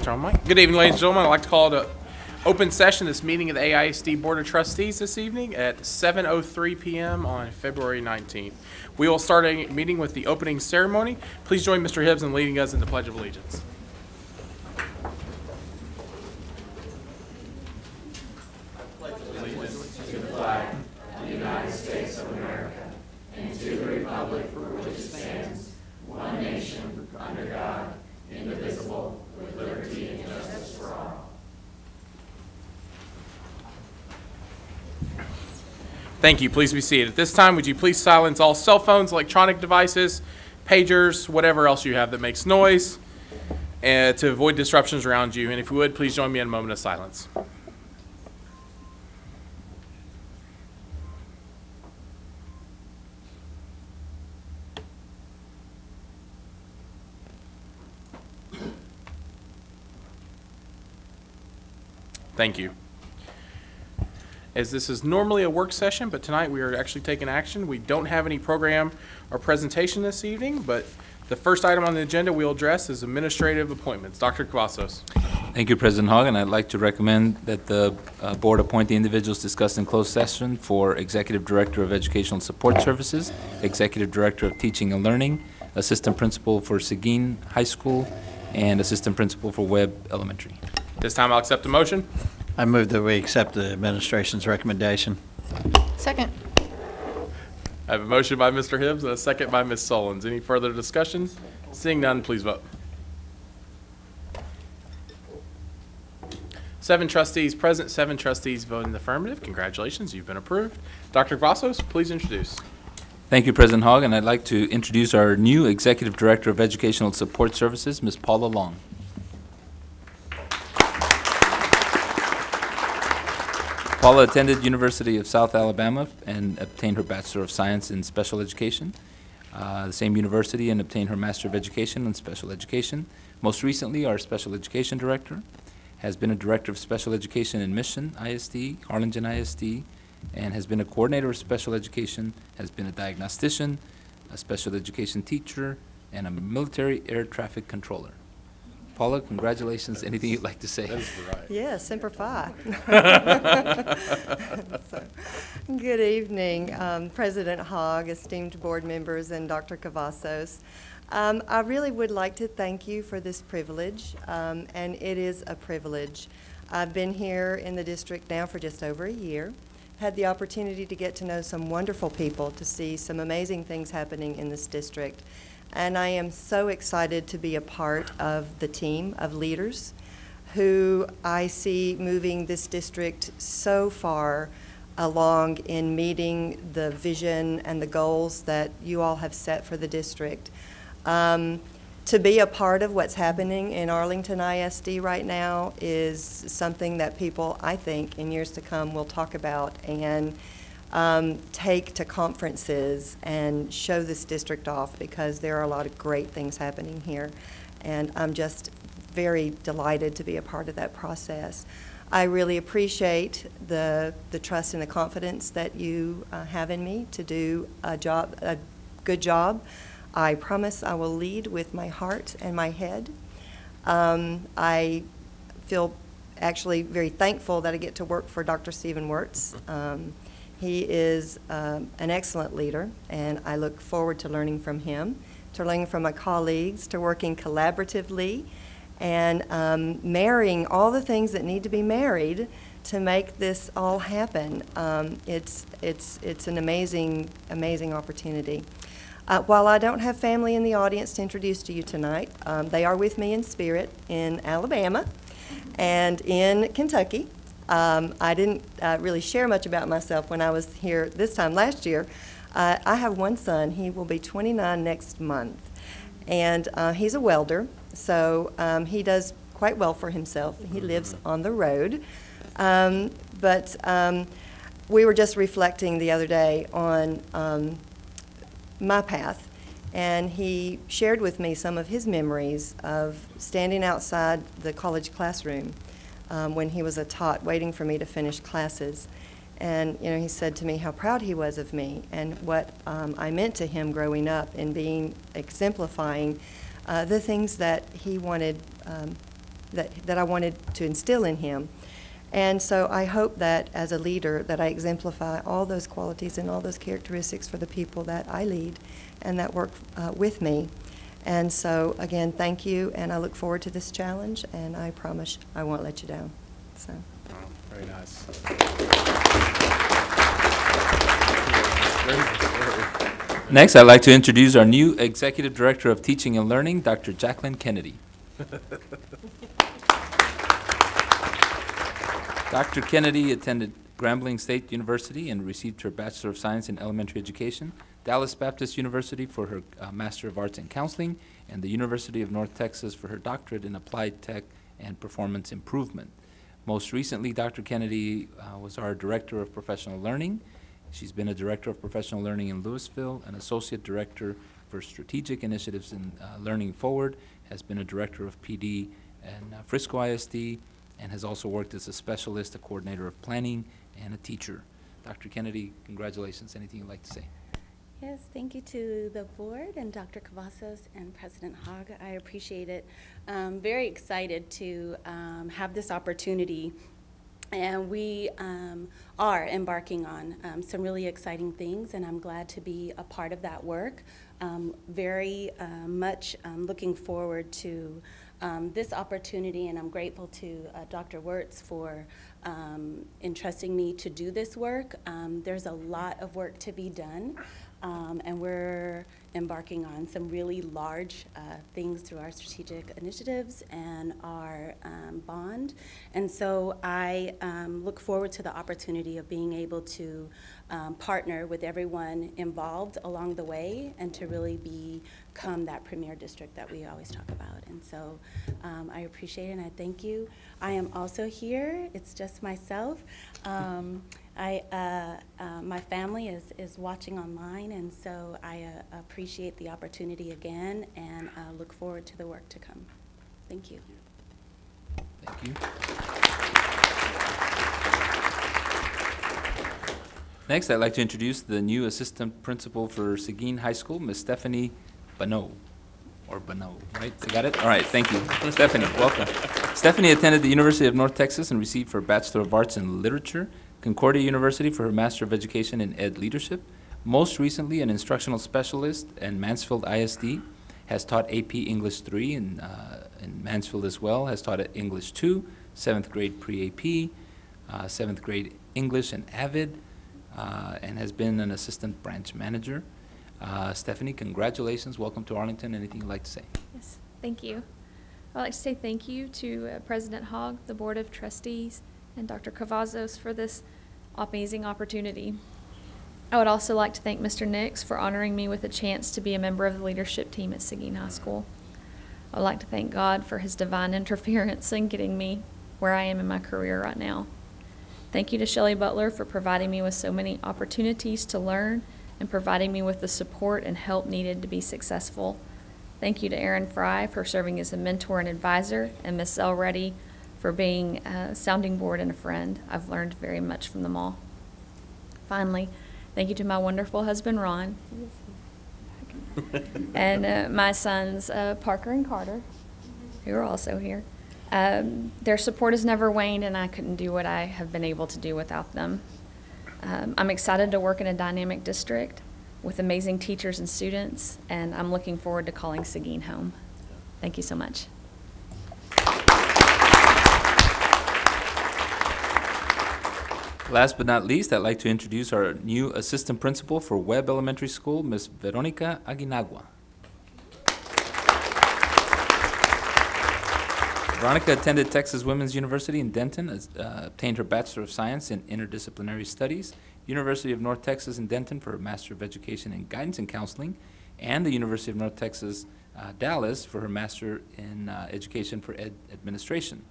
turn on mic. Good evening, ladies and gentlemen. I'd like to call to open session this meeting of the AISD Board of Trustees this evening at 7:03 p.m. on February 19th. We will start a meeting with the opening ceremony. Please join Mr. Hibbs in leading us in the Pledge of Allegiance. Allegiance to the flag of the United States of America and to the republic for which it stands, one nation, under God, indivisible, with liberty and justice for all. Thank you. Please be seated. At this time, would you please silence all cell phones, electronic devices, pagers, whatever else you have that makes noise, and to avoid disruptions around you. And if you would, please join me in a moment of silence. Thank you. As this is normally a work session, but tonight we are actually taking action. We don't have any program or presentation this evening, but the first item on the agenda we'll address is administrative appointments. Dr. Cavazos. Thank you, President Hogg, and I'd like to recommend that the board appoint the individuals discussed in closed session for Executive Director of Educational Support Services, Executive Director of Teaching and Learning, Assistant Principal for Seguin High School, and Assistant Principal for Webb Elementary. This time I'll accept a motion. I move that we accept the administration's recommendation. Second. I have a motion by Mr. Hibbs and a second by Ms. Solons. Any further discussion? Seeing none, please vote. 7 trustees present, 7 trustees vote in the affirmative. Congratulations, you've been approved. Dr. Cavazos, please introduce. Thank you, President Hogg, and I'd like to introduce our new Executive Director of Educational Support Services, Ms. Paula Long. Paula attended University of South Alabama and obtained her Bachelor of Science in Special Education, the same university, and obtained her Master of Education in Special Education. Most recently, our Special Education Director has been a Director of Special Education in Mission ISD, Arlington ISD, and has been a Coordinator of Special Education, has been a diagnostician, a Special Education teacher, and a Military Air Traffic Controller. Paula, congratulations. Anything you'd like to say? That is right. Yes, Semper Fi. Good evening, President Hogg, esteemed board members, and Dr. Cavazos. I really would like to thank you for this privilege, and it is a privilege. I've been here in the district now for just over a year, had the opportunity to get to know some wonderful people, to see some amazing things happening in this district. And I am so excited to be a part of the team of leaders who I see moving this district so far along in meeting the vision and the goals that you all have set for the district. To be a part of what's happening in Arlington ISD right now is something that people, I think, in years to come will talk about and take to conferences and show this district off, because there are a lot of great things happening here. And I'm just very delighted to be a part of that process. I really appreciate the trust and the confidence that you have in me to do a good job. I promise I will lead with my heart and my head. I feel actually very thankful that I get to work for Dr. Stephen Wirtz. He is an excellent leader, and I look forward to learning from him, to learning from my colleagues, to working collaboratively, and marrying all the things that need to be married to make this all happen. It's an amazing, amazing opportunity. While I don't have family in the audience to introduce to you tonight, they are with me in spirit in Alabama and in Kentucky. I didn't really share much about myself when I was here this time last year. I have one son. He will be 29 next month, and he's a welder, so he does quite well for himself. He lives on the road, but we were just reflecting the other day on my path, and he shared with me some of his memories of standing outside the college classroom when he was a tot, waiting for me to finish classes. And he said to me how proud he was of me and what I meant to him growing up and exemplifying the things that he wanted that I wanted to instill in him. And so I hope that as a leader that I exemplify all those qualities and all those characteristics for the people that I lead and that work with me. And so again, thank you, and I look forward to this challenge, and I promise I won't let you down. So. Oh, very nice. Next, I'd like to introduce our new Executive Director of Teaching and Learning, Dr. Jacqueline Kennedy. Dr. Kennedy attended Grambling State University and received her Bachelor of Science in Elementary Education, Dallas Baptist University for her Master of Arts in Counseling, and the University of North Texas for her doctorate in Applied Tech and Performance Improvement. Most recently, Dr. Kennedy was our Director of Professional Learning. She's been a Director of Professional Learning in Louisville, an Associate Director for Strategic Initiatives in Learning Forward, has been a Director of PD in Frisco ISD, and has also worked as a specialist, a coordinator of planning, and a teacher. Dr. Kennedy, congratulations. Anything you'd like to say? Yes, thank you to the board and Dr. Cavazos and President Hogg. I appreciate it. Very excited to have this opportunity. And we are embarking on some really exciting things, and I'm glad to be a part of that work. Very much looking forward to this opportunity, and I'm grateful to Dr. Wirtz for entrusting me to do this work. There's a lot of work to be done, and we're embarking on some really large things through our strategic initiatives and our bond. And so I look forward to the opportunity of being able to partner with everyone involved along the way and to really become that premier district that we always talk about. And so I appreciate it and I thank you. I am also here. It's just myself. My family is watching online, and so I appreciate the opportunity again and look forward to the work to come. Thank you. Thank you. Next, I'd like to introduce the new Assistant Principal for Seguin High School, Ms. Stephanie Bonneau. Or Bonneau, right? I got it? All right, thank you. Stephanie, welcome. Stephanie attended the University of North Texas and received her Bachelor of Arts in Literature, Concordia University for her Master of Education in Ed Leadership. Most recently, an instructional specialist in Mansfield ISD, has taught AP English 3 in Mansfield as well, has taught English 2, 7th grade pre-AP, 7th grade English and AVID, and has been an assistant branch manager. Stephanie, congratulations. Welcome to Arlington. Anything you'd like to say? Yes, thank you. I'd like to say thank you to President Hogg, the Board of Trustees, and Dr. Cavazos for this amazing opportunity. I would also like to thank Mr. Nix for honoring me with a chance to be a member of the leadership team at Seguin High School. I would like to thank God for his divine interference in getting me where I am in my career right now. Thank you to Shelley Butler for providing me with so many opportunities to learn and providing me with the support and help needed to be successful. Thank you to Aaron Fry for serving as a mentor and advisor, and Ms. Elreddy for being a sounding board and a friend. I've learned very much from them all. Finally, thank you to my wonderful husband, Ron, and my sons, Parker and Carter, who are also here. Their support has never waned, and I couldn't do what I have been able to do without them. I'm excited to work in a dynamic district with amazing teachers and students, and I'm looking forward to calling Seguin home. Thank you so much. Last but not least, I'd like to introduce our new Assistant Principal for Webb Elementary School, Ms. Veronica Aguinagua. Veronica attended Texas Women's University in Denton, obtained her Bachelor of Science in Interdisciplinary Studies, University of North Texas in Denton for her Master of Education in Guidance and Counseling, and the University of North Texas, Dallas for her Master in Education for Administration.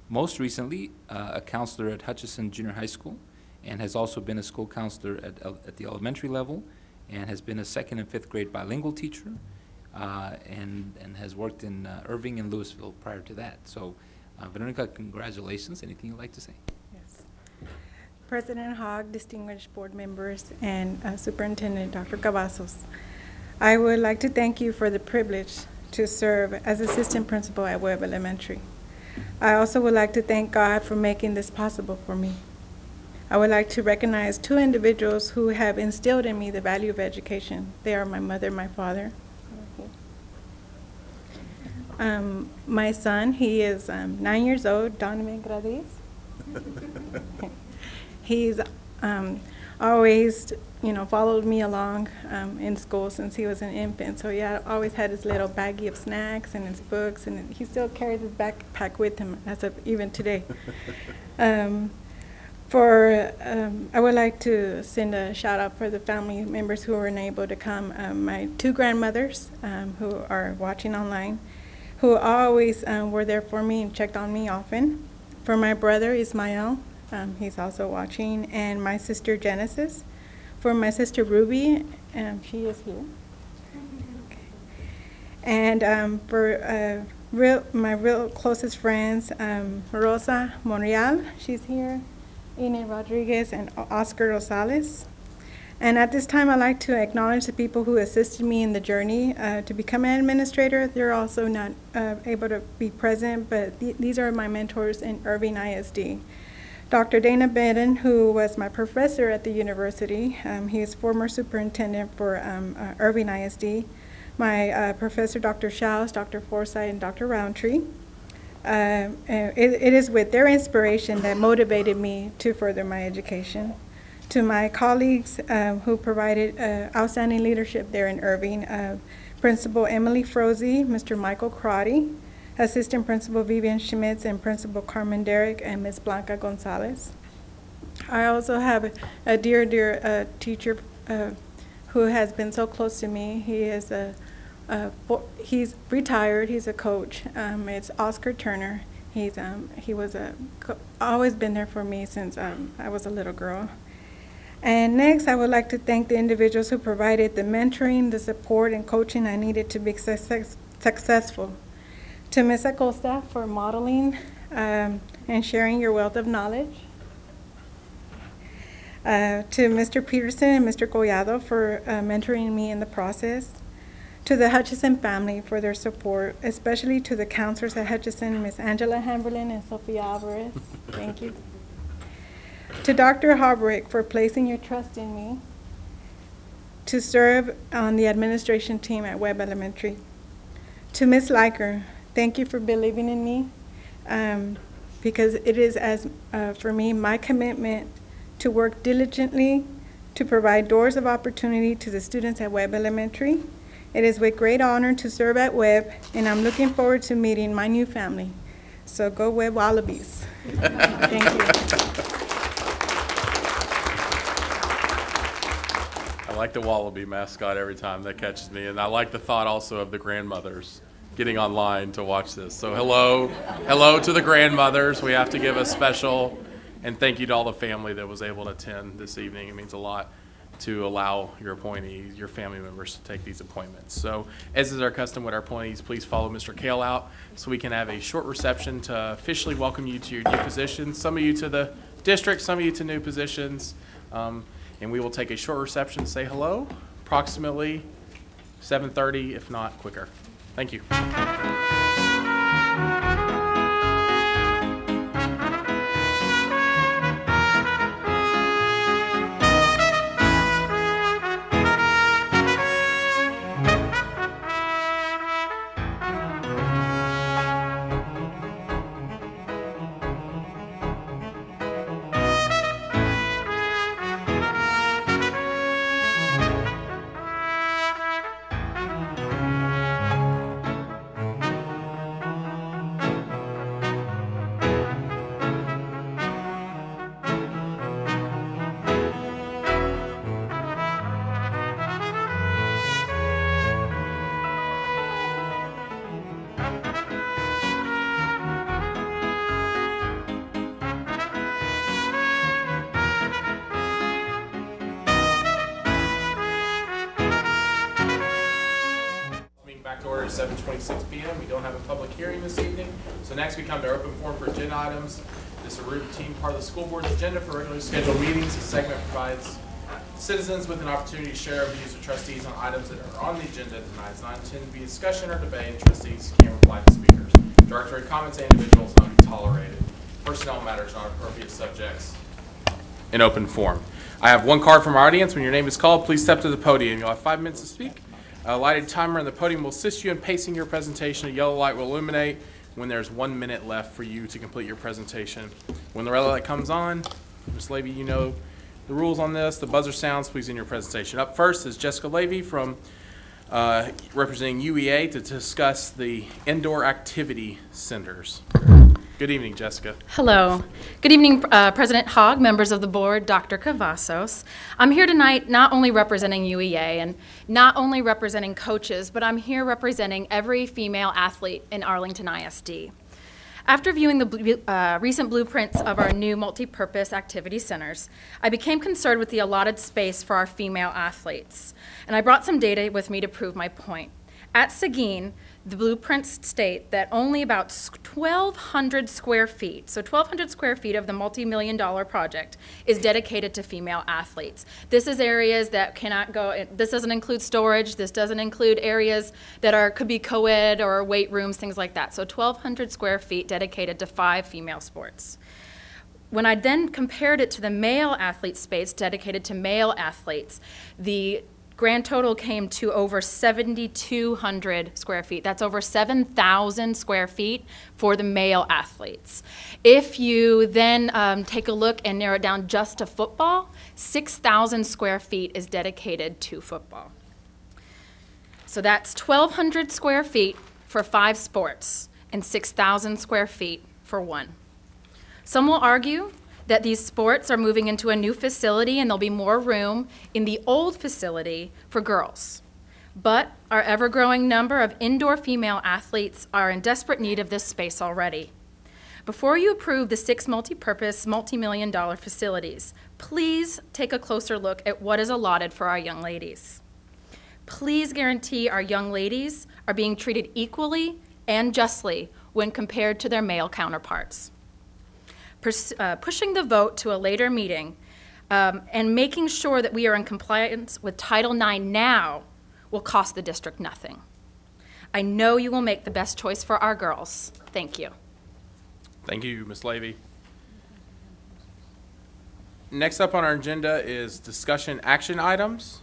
Most recently, a counselor at Hutchinson Junior High School, and has also been a school counselor at the elementary level, and has been a 2nd and 5th grade bilingual teacher, and has worked in Irving and Louisville prior to that. So, Veronica, congratulations. Anything you'd like to say? Yes. President Hogg, distinguished board members, and Superintendent Dr. Cavazos, I would like to thank you for the privilege to serve as Assistant Principal at Webb Elementary. I also would like to thank God for making this possible for me. I would like to recognize two individuals who have instilled in me the value of education. They are my mother and my father. My son, he is 9 years old, Donovan Grades. He's always, followed me along in school since he was an infant. So he always had his little baggie of snacks and his books, and he still carries his backpack with him as of even today. I would like to send a shout out for the family members who were unable to come. My two grandmothers who are watching online, who always were there for me and checked on me often. For my brother Ismael, he's also watching, and my sister Genesis. For my sister Ruby, she is here. Okay. And for my real closest friends, Rosa Monreal, she's here, Ine Rodriguez, and Oscar Rosales. And at this time, I'd like to acknowledge the people who assisted me in the journey to become an administrator. They're also not able to be present, but these are my mentors in Irving ISD. Dr. Dana Benton, who was my professor at the university, he is former superintendent for Irving ISD. My professor, Dr. Schaus, Dr. Forsythe, and Dr. Roundtree. It is with their inspiration that motivated me to further my education. To my colleagues who provided outstanding leadership there in Irving, Principal Emily Froese, Mr. Michael Crotty, Assistant Principal Vivian Schmitz, and Principal Carmen Derrick, and Ms. Blanca Gonzalez. I also have a dear teacher who has been so close to me. He is he's retired. He's a coach. It's Oscar Turner. He was always been there for me since I was a little girl. And next, I would like to thank the individuals who provided the mentoring, the support, and coaching I needed to be successful. To Ms. Acosta for modeling and sharing your wealth of knowledge. To Mr. Peterson and Mr. Collado for mentoring me in the process. To the Hutchison family for their support, especially to the counselors at Hutchison, Ms. Angela Hamberlin and Sophia Alvarez. Thank you. To Dr. Harbrick for placing your trust in me to serve on the administration team at Webb Elementary. To Ms. Leiker, thank you for believing in me because it is, for me, my commitment to work diligently to provide doors of opportunity to the students at Webb Elementary. It is with great honor to serve at Webb, and I'm looking forward to meeting my new family. So go Webb Wallabies. Thank you. I like the Wallaby mascot every time. That catches me. And I like the thought also of the grandmothers getting online to watch this. So hello to the grandmothers. We have to give a special and thank you to all the family that was able to attend this evening. It means a lot to allow your appointees, your family members to take these appointments. So as is our custom with our appointees, please follow Mr. Kale out so we can have a short reception to officially welcome you to your new positions. Some of you to the district, some of you to new positions. And we will take a short reception to say hello, approximately 7:30, if not quicker. Thank you. Back to order at 7:26 p.m. We don't have a public hearing this evening. So next we come to open forum for agenda items. This is a routine part of the school board's agenda for regularly scheduled meetings. This segment provides citizens with an opportunity to share views with trustees on items that are on the agenda tonight. It's not intended to be a discussion or debate. Trustees can't reply to speakers. Directory comments and individuals not be tolerated. Personnel matters not appropriate subjects in open forum. I have one card from our audience. When your name is called, please step to the podium. You'll have 5 minutes to speak. A lighted timer on the podium will assist you in pacing your presentation. A yellow light will illuminate when there's 1 minute left for you to complete your presentation. When the red light comes on, Ms. Levy, you know the rules on this. The buzzer sounds, please, in your presentation. Up first is Jessica Levy from representing UEA to discuss the indoor activity centers. Good evening, Jessica. Hello. Good evening, President Hogg, members of the board, Dr. Cavazos. I'm here tonight not only representing UEA and not only representing coaches, but I'm here representing every female athlete in Arlington ISD. After viewing the recent blueprints of our new multi-purpose activity centers, I became concerned with the allotted space for our female athletes, and I brought some data with me to prove my point. At Seguin, the blueprints state that only about 1,200 square feet, so 1,200 square feet of the multi-million-dollar project is dedicated to female athletes. This is areas that cannot go, this doesn't include storage, this doesn't include areas that could be co-ed or weight rooms, things like that. So 1,200 square feet dedicated to 5 female sports. When I then compared it to the male athlete space dedicated to male athletes, the grand total came to over 7,200 square feet. That's over 7,000 square feet for the male athletes. If you then take a look and narrow it down just to football, 6,000 square feet is dedicated to football. So that's 1,200 square feet for 5 sports and 6,000 square feet for 1. Some will argue that these sports are moving into a new facility and there'll be more room in the old facility for girls. But our ever-growing number of indoor female athletes are in desperate need of this space already. Before you approve the 6 multi-purpose, multi-million-dollar facilities, please take a closer look at what is allotted for our young ladies. Please guarantee our young ladies are being treated equally and justly when compared to their male counterparts. Pushing the vote to a later meeting and making sure that we are in compliance with Title IX now will cost the district nothing. I know you will make the best choice for our girls. Thank you. Thank you, Ms. Levy. Next up on our agenda is discussion action items.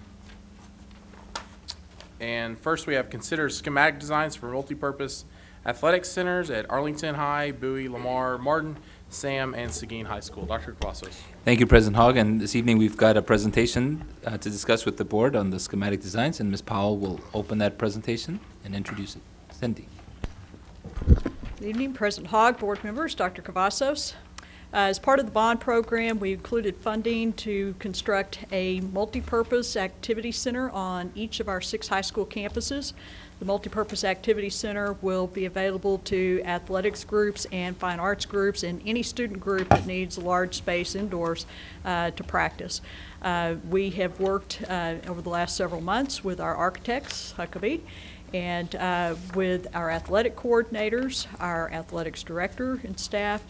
And first we have consider schematic designs for multipurpose athletic centers at Arlington High, Bowie, Lamar, Martin, Sam, and Seguin High School. Dr. Cavazos. Thank you, President Hogg. And this evening we've got a presentation to discuss with the board on the schematic designs, and Ms. Powell will open that presentation and introduce it. Cindy. Good evening, President Hogg, board members, Dr. Cavazos. As part of the bond program, we included funding to construct a multi-purpose activity center on each of our 6 high school campuses. The multi-purpose activity center will be available to athletics groups and fine arts groups and any student group that needs a large space indoors to practice. We have worked over the last several months with our architects, Huckabee, and with our athletic coordinators, our athletics director and staff,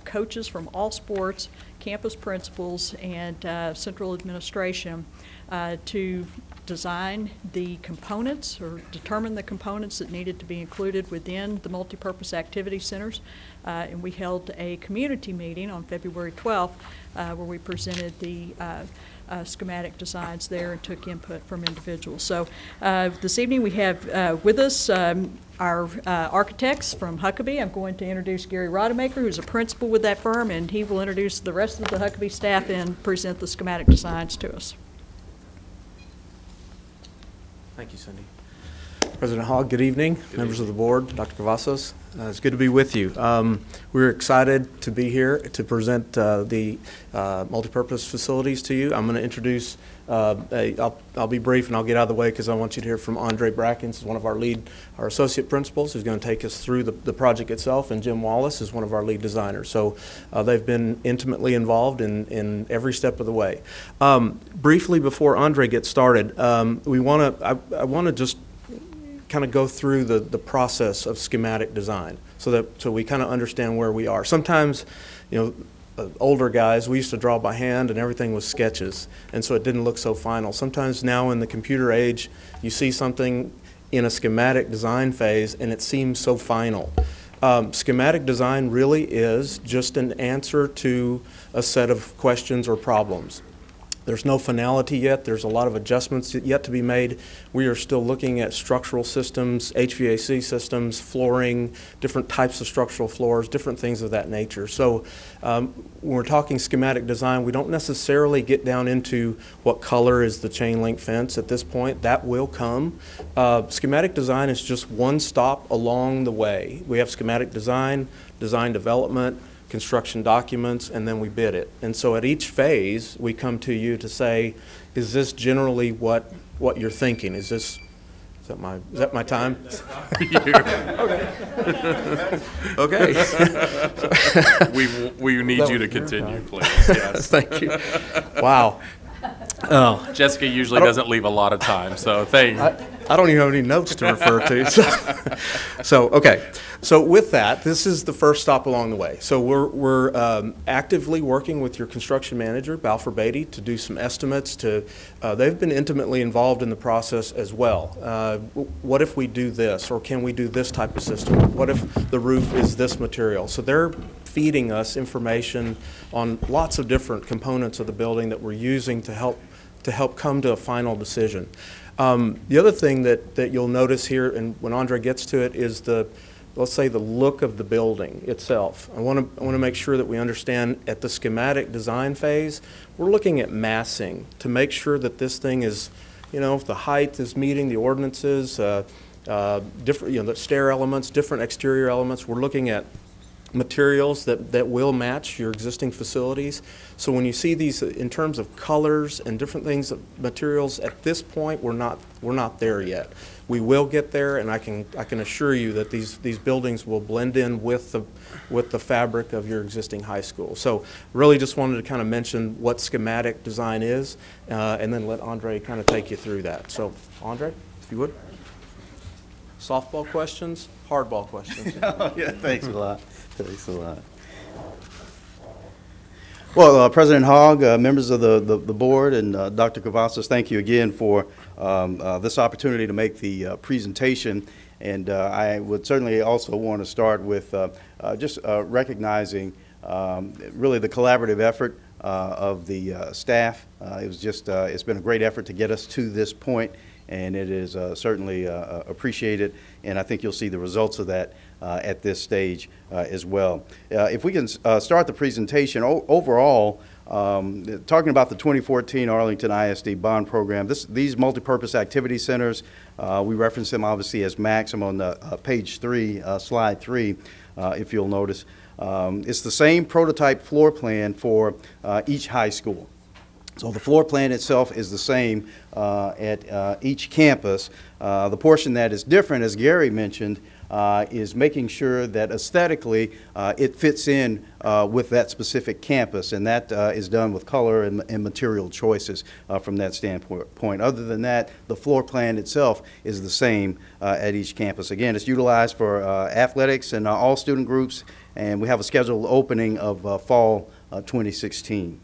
coaches from all sports, campus principals, and central administration to design the components or determine the components that needed to be included within the multipurpose activity centers. And we held a community meeting on February 12th where we presented the schematic designs there and took input from individuals. So this evening we have with us our architects from Huckabee. I'm going to introduce Gary Rodemaker, who's a principal with that firm, and he will introduce the rest of the Huckabee staff and present the schematic designs to us. Thank you, Cindy. President Hogg, good evening. Members of the board, Dr. Cavazos. It's good to be with you. We're excited to be here to present the multipurpose facilities to you. I'm going to introduce, I'll be brief and I'll get out of the way because I want you to hear from Andre Brackens, who's one of our associate principals, who's going to take us through the project itself, and Jim Wallace is one of our lead designers. So they've been intimately involved in every step of the way. Briefly, before Andre gets started, I want to just kind of go through the process of schematic design so we kind of understand where we are. Sometimes, older guys, we used to draw by hand and everything was sketches, and so it didn't look so final. Sometimes now in the computer age, you see something in a schematic design phase and it seems so final. Schematic design really is just an answer to a set of questions or problems. There's no finality yet. There's a lot of adjustments yet to be made. We are still looking at structural systems, HVAC systems, flooring, different types of structural floors, different things of that nature. So when we're talking schematic design, we don't necessarily get down into what color is the chain link fence at this point. That will come. Schematic design is just one stop along the way. We have schematic design, design development, construction documents, and then we bid it. And so at each phase, we come to you to say, is this generally what you're thinking? Is that my time? Okay. We need you to continue, please. Yes. Thank you. Wow. Oh, Jessica usually doesn't leave a lot of time, so thank you. I don't even have any notes to refer to. Okay. So with that, this is the first stop along the way. So we're actively working with your construction manager, Balfour Beatty, to do some estimates. They've been intimately involved in the process as well. What if we do this, or can we do this type of system? What if the roof is this material? So they're feeding us information on lots of different components of the building that we're using to help come to a final decision. The other thing that you'll notice here, and when Andre gets to it, is let's say the look of the building itself. I want to make sure that we understand at the schematic design phase, we're looking at massing to make sure that this thing is, if the height is meeting the ordinances, different, the stair elements, different exterior elements. We're looking at materials that will match your existing facilities. So when you see these in terms of colors and different things, materials, at this point, we're not there yet. We will get there, and I can assure you that these buildings will blend in with the fabric of your existing high school. So really just wanted to kind of mention what schematic design is, and then let Andre kind of take you through that. So Andre, if you would. Softball questions, hardball questions. Oh, yeah, thanks a lot. Thanks a lot. Well, President Hogg, members of the board, and Dr. Cavazos, thank you again for this opportunity to make the presentation. And I would certainly also want to start with just recognizing really the collaborative effort of the staff. It's been a great effort to get us to this point, and it is certainly appreciated, and I think you'll see the results of that at this stage as well. If we can start the presentation, overall, talking about the 2014 Arlington ISD bond program, these multipurpose activity centers, we reference them obviously as MAX. I'm on page 3, slide 3, if you'll notice. It's the same prototype floor plan for each high school. So the floor plan itself is the same at each campus. The portion that is different, as Gary mentioned, is making sure that aesthetically it fits in with that specific campus, and that is done with color and material choices from that standpoint. Other than that, the floor plan itself is the same at each campus. Again, it's utilized for athletics and all student groups, and we have a scheduled opening of fall 2016.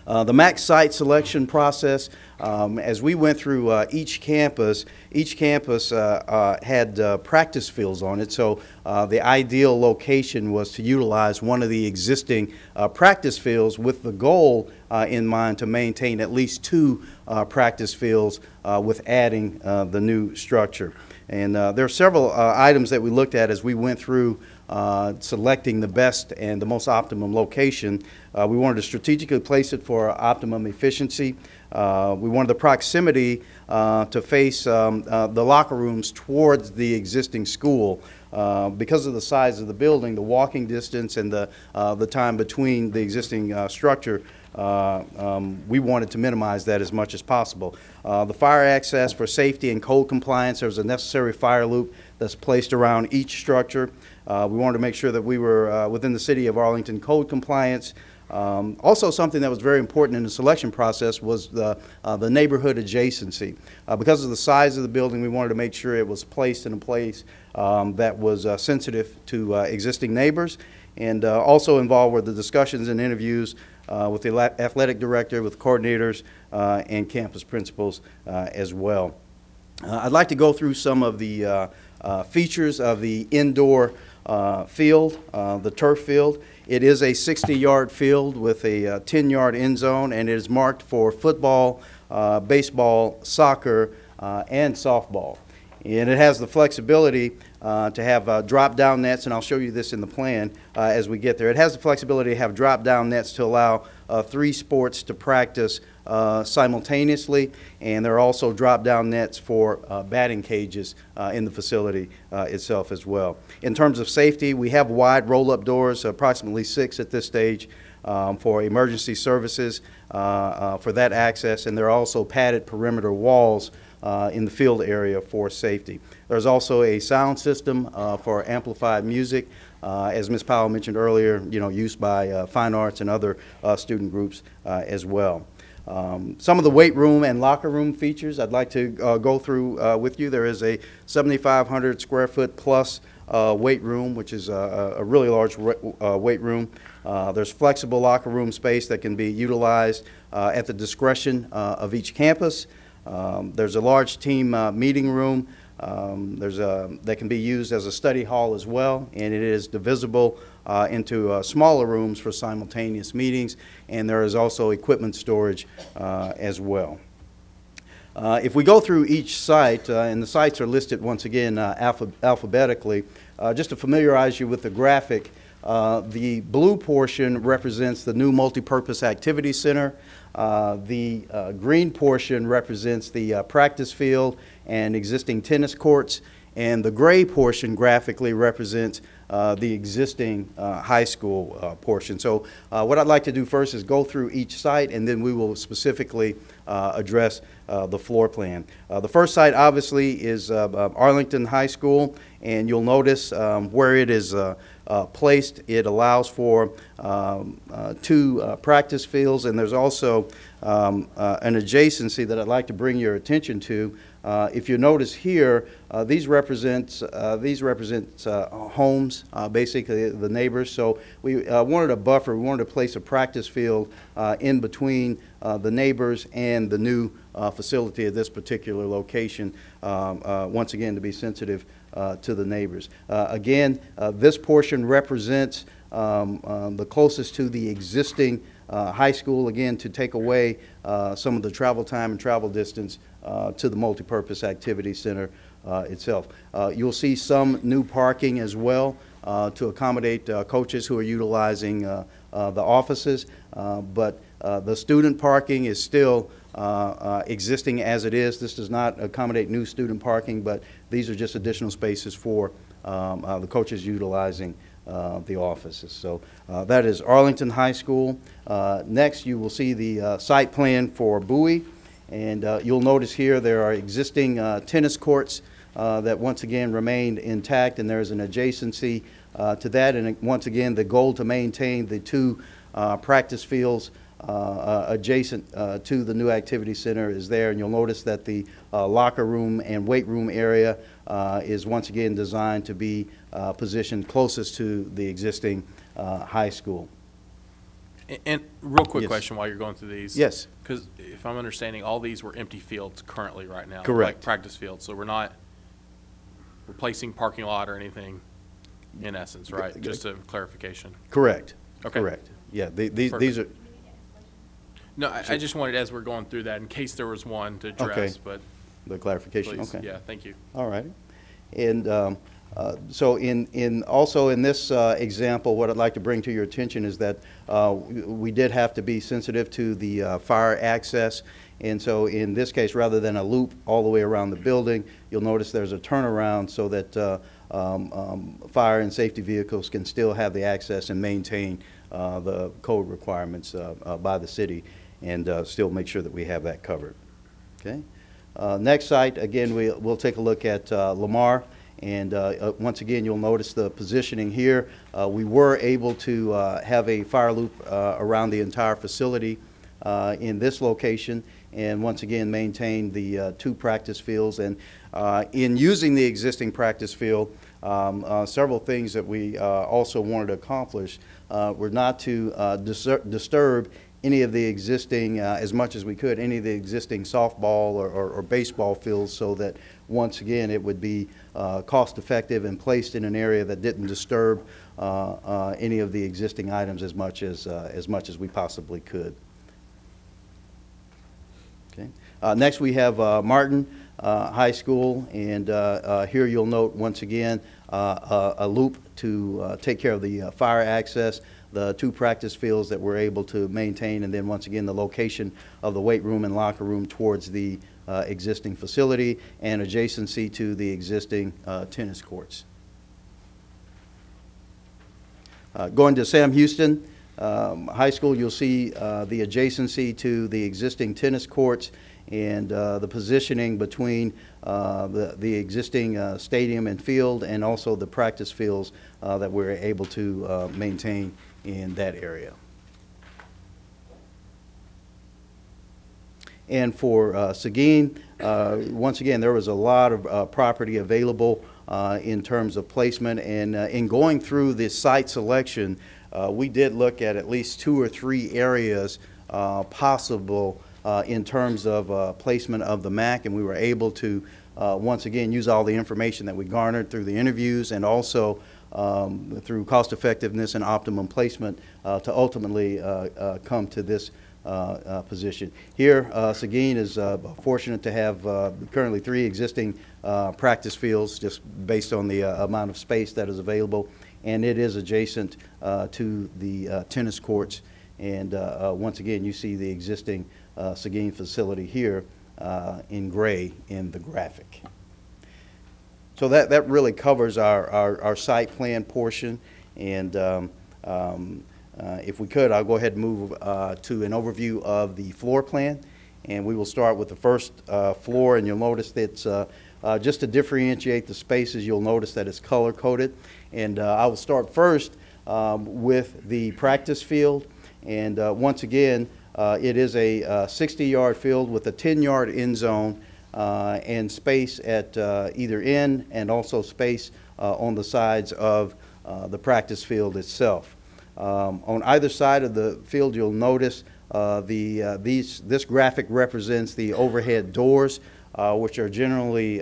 The MAX site selection process, as we went through each campus had practice fields on it, so the ideal location was to utilize one of the existing practice fields with the goal in mind to maintain at least 2 practice fields with adding the new structure. And there are several items that we looked at as we went through selecting the best and the most optimum location. We wanted to strategically place it for optimum efficiency. We wanted the proximity to face the locker rooms towards the existing school. Because of the size of the building, the walking distance, and the time between the existing structure, we wanted to minimize that as much as possible. The fire access for safety and code compliance, there was a necessary fire loop that's placed around each structure. We wanted to make sure that we were within the City of Arlington code compliance. Also, something that was very important in the selection process was the neighborhood adjacency. Because of the size of the building, we wanted to make sure it was placed in a place that was sensitive to existing neighbors, and also involved were the discussions and interviews with the athletic director, with coordinators, and campus principals as well. I'd like to go through some of the features of the indoor field, the turf field. It is a 60-yard field with a 10-yard end zone, and it is marked for football, baseball, soccer, and softball. And it has the flexibility to have drop-down nets, and I'll show you this in the plan as we get there. It has the flexibility to have drop-down nets to allow 3 sports to practice simultaneously, and there are also drop-down nets for batting cages in the facility itself as well. In terms of safety, we have wide roll-up doors, approximately 6 at this stage, for emergency services for that access, and there are also padded perimeter walls in the field area for safety. There's also a sound system for amplified music, as Ms. Powell mentioned earlier, used by fine arts and other student groups as well. Some of the weight room and locker room features I'd like to go through with you. There is a 7,500 square foot plus weight room, which is a really large weight room. There's flexible locker room space that can be utilized at the discretion of each campus. There's a large team meeting room that can be used as a study hall as well, and it is divisible into smaller rooms for simultaneous meetings, and there is also equipment storage as well. If we go through each site, and the sites are listed once again alphabetically, just to familiarize you with the graphic, the blue portion represents the new multipurpose activity center. The green portion represents the practice field and existing tennis courts, and the gray portion graphically represents the existing high school portion. So what I'd like to do first is go through each site, and then we will specifically address the floor plan. The first site obviously is Arlington High School, and you'll notice where it is placed. It allows for 2 practice fields, and there's also an adjacency that I'd like to bring your attention to. If you notice here, these represent homes, basically the neighbors. So we wanted a buffer. We wanted to place a practice field in between the neighbors and the new facility at this particular location, once again to be sensitive to the neighbors. Again, this portion represents the closest to the existing high school, again, to take away some of the travel time and travel distance to the multipurpose activity center itself. You'll see some new parking as well to accommodate coaches who are utilizing the offices, but the student parking is still existing as it is. This does not accommodate new student parking, but these are just additional spaces for the coaches utilizing the offices. So that is Arlington High School. Next, you will see the site plan for Bowie, and you'll notice here there are existing tennis courts that once again remain intact, and there's an adjacency to that, and once again the goal to maintain the 2 practice fields adjacent to the new activity center is there, and you'll notice that the locker room and weight room area is once again designed to be positioned closest to the existing high school. And real quick Yes. question while you're going through these. Yes. Because if I'm understanding, all these were empty fields currently right now. Correct. Like practice fields. So we're not replacing parking lot or anything in essence, right? Just a clarification. Correct. Okay. Correct. Yeah, these are. No, I just wanted, as we're going through that, in case there was one to address, Okay. but The clarification, please, okay. yeah, thank you. All right. And so also in this example, what I'd like to bring to your attention is that we did have to be sensitive to the fire access. And so in this case, rather than a loop all the way around the building, you'll notice there's a turnaround so that fire and safety vehicles can still have the access and maintain the code requirements by the city, and still make sure that we have that covered. Okay. Next site, again, we'll take a look at Lamar, and once again, you'll notice the positioning here. We were able to have a fire loop around the entire facility in this location, and once again maintain the 2 practice fields. And in using the existing practice field, several things that we also wanted to accomplish were not to disturb any of the existing, as much as we could, any of the existing softball or baseball fields, so that once again it would be cost effective and placed in an area that didn't disturb any of the existing items as much as we possibly could. Okay. Next we have Martin High School, and here you'll note once again a loop to take care of the fire access, the 2 practice fields that we're able to maintain, and then once again the location of the weight room and locker room towards the existing facility and adjacency to the existing tennis courts. Going to Sam Houston High School, you'll see the adjacency to the existing tennis courts and the positioning between the existing stadium and field, and also the practice fields that we're able to maintain in that area. And for Seguin, once again, there was a lot of property available in terms of placement, and in going through this site selection, we did look at least 2 or 3 areas possible in terms of placement of the MAC, and we were able to once again use all the information that we garnered through the interviews and also through cost effectiveness and optimum placement to ultimately come to this position. Here, Seguin is fortunate to have currently 3 existing practice fields, just based on the amount of space that is available, and it is adjacent to the tennis courts. And once again, you see the existing Seguin facility here in gray in the graphic. So that really covers our site plan portion, and if we could, I'll go ahead and move to an overview of the floor plan, and we will start with the first floor, and you'll notice that just to differentiate the spaces, you'll notice that it's color-coded, and I will start first with the practice field, and once again, it is a 60-yard field with a 10-yard end zone and space at either end, and also space on the sides of the practice field itself. On either side of the field, you'll notice this graphic represents the overhead doors, which are generally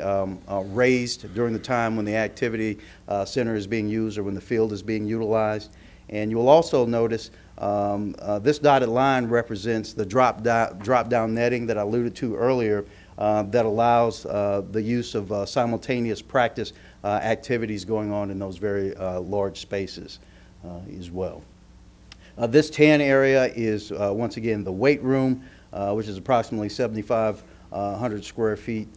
raised during the time when the activity center is being used or when the field is being utilized. And you'll also notice this dotted line represents the drop-down netting that I alluded to earlier that allows the use of simultaneous practice activities going on in those very large spaces as well. This tan area is once again the weight room, which is approximately 7,500 square feet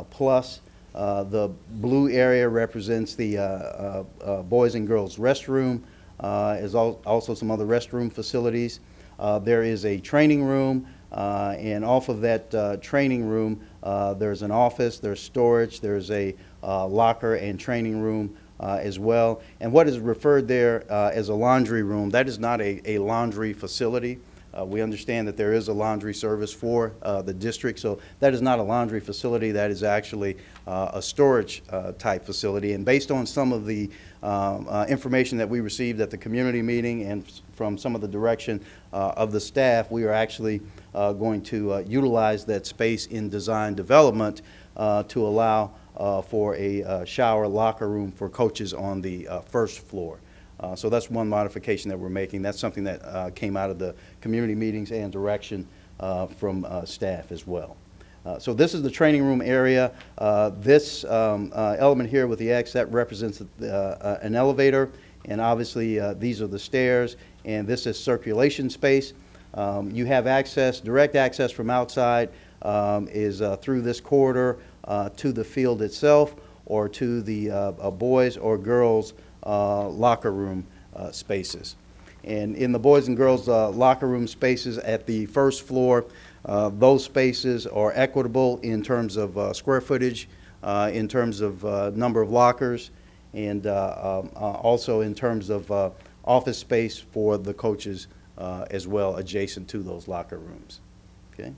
plus. The blue area represents the boys and girls restroom, as also some other restroom facilities. There is a training room, and off of that training room there's an office, there's storage, there's a locker and training room as well. And what is referred there as a laundry room, that is not a laundry facility. We understand that there is a laundry service for the district, so that is not a laundry facility. That is actually a storage type facility. And based on some of the information that we received at the community meeting and from some of the direction of the staff, we are actually going to utilize that space in design development to allow for a shower locker room for coaches on the first floor. So that's one modification that we're making. That's something that came out of the community meetings and direction from staff as well. So this is the training room area. This element here with the X, that represents an elevator, and obviously these are the stairs, and this is circulation space. You have access, direct access from outside is through this corridor to the field itself or to the boys or girls locker room spaces. And in the boys and girls locker room spaces at the first floor, those spaces are equitable in terms of square footage, in terms of number of lockers, and also in terms of office space for the coaches as well, adjacent to those locker rooms. Okay?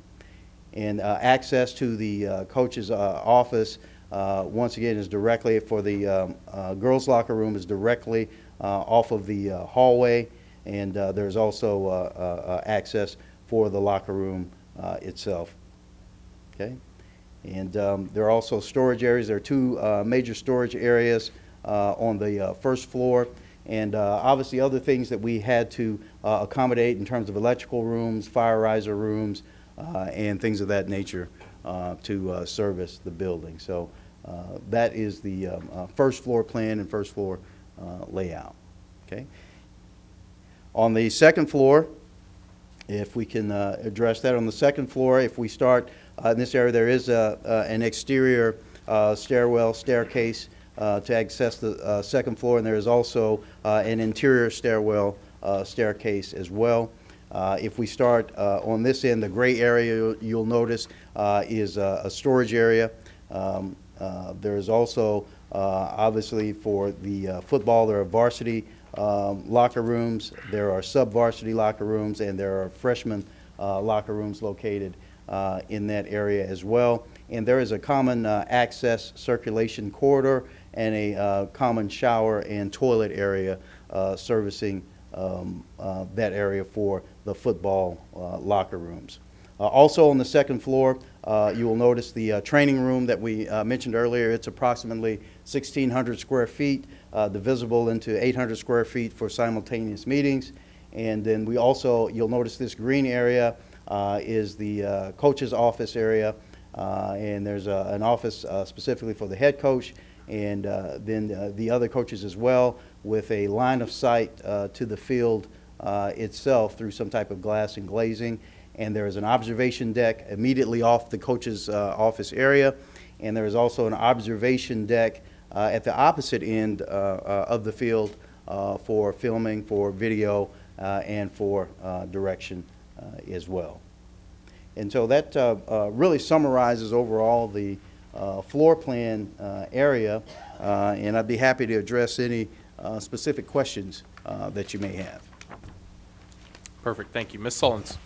And access to the coach's office once again is directly for the girls locker room is directly off of the hallway, and there's also access for the locker room itself. Okay? And there are also storage areas. There are two major storage areas on the first floor, and obviously other things that we had to accommodate in terms of electrical rooms, fire riser rooms, and things of that nature to service the building. So that is the first floor plan and first floor layout. Okay. On the second floor, if we can address that, on the second floor, if we start in this area, there is an exterior stairwell, staircase to access the second floor, and there is also an interior stairwell staircase as well. If we start on this end, the gray area you'll notice is a storage area. There is also, obviously, for the football, there are varsity locker rooms, there are sub-varsity locker rooms, and there are freshman locker rooms located in that area as well. And there is a common access circulation corridor and a common shower and toilet area servicing that area for the football locker rooms. Also on the second floor, you will notice the training room that we mentioned earlier. It's approximately 1,600 square feet, divisible into 800 square feet for simultaneous meetings. And then we also, you'll notice this green area is the coach's office area, and there's an office specifically for the head coach, and then the other coaches as well, with a line of sight to the field itself through some type of glass and glazing. And there is an observation deck immediately off the coach's office area, and there is also an observation deck at the opposite end of the field for filming, for video, and for direction as well. And so that really summarizes overall the floor plan area, and I'd be happy to address any specific questions that you may have. Perfect, thank you. Ms. Sullins.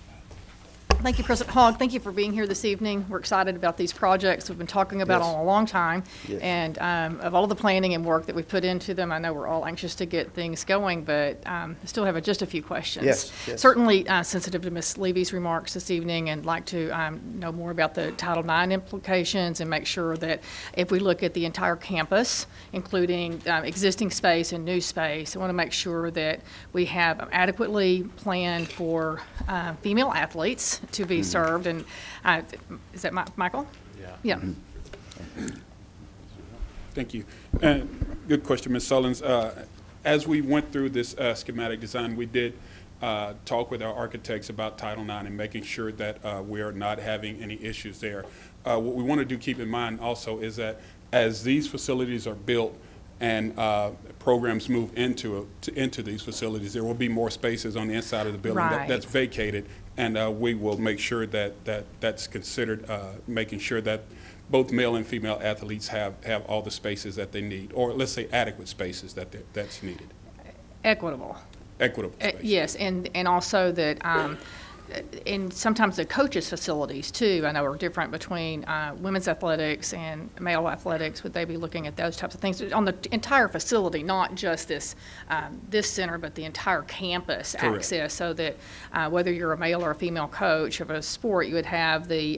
Thank you, President Hogg. Thank you for being here this evening. We're excited about these projects we've been talking about Yes. all a long time. Yes. And of all the planning and work that we've put into them, I know we're all anxious to get things going, but I still have just a few questions. Yes, yes. Certainly sensitive to Ms. Levy's remarks this evening, and like to know more about the Title IX implications, and make sure that if we look at the entire campus, including existing space and new space, I want to make sure that we have adequately planned for female athletes to be served. And is that Michael? Yeah. Thank you. Good question, Ms. Sullins. As we went through this schematic design, we did talk with our architects about Title IX and making sure that we are not having any issues there. What we want to do, keep in mind also, is that as these facilities are built and programs move into these facilities, there will be more spaces on the inside of the building that's vacated, and we will make sure that that's considered, making sure that both male and female athletes have all the spaces that they need, or let's say adequate spaces that's needed. Equitable. Equitable space. Yes, and also that, and sometimes the coaches' facilities too, I know are different between women's athletics and male athletics. Would they be looking at those types of things on the entire facility, not just this center, but the entire campus Correct. access, so that whether you're a male or a female coach of a sport, you would have the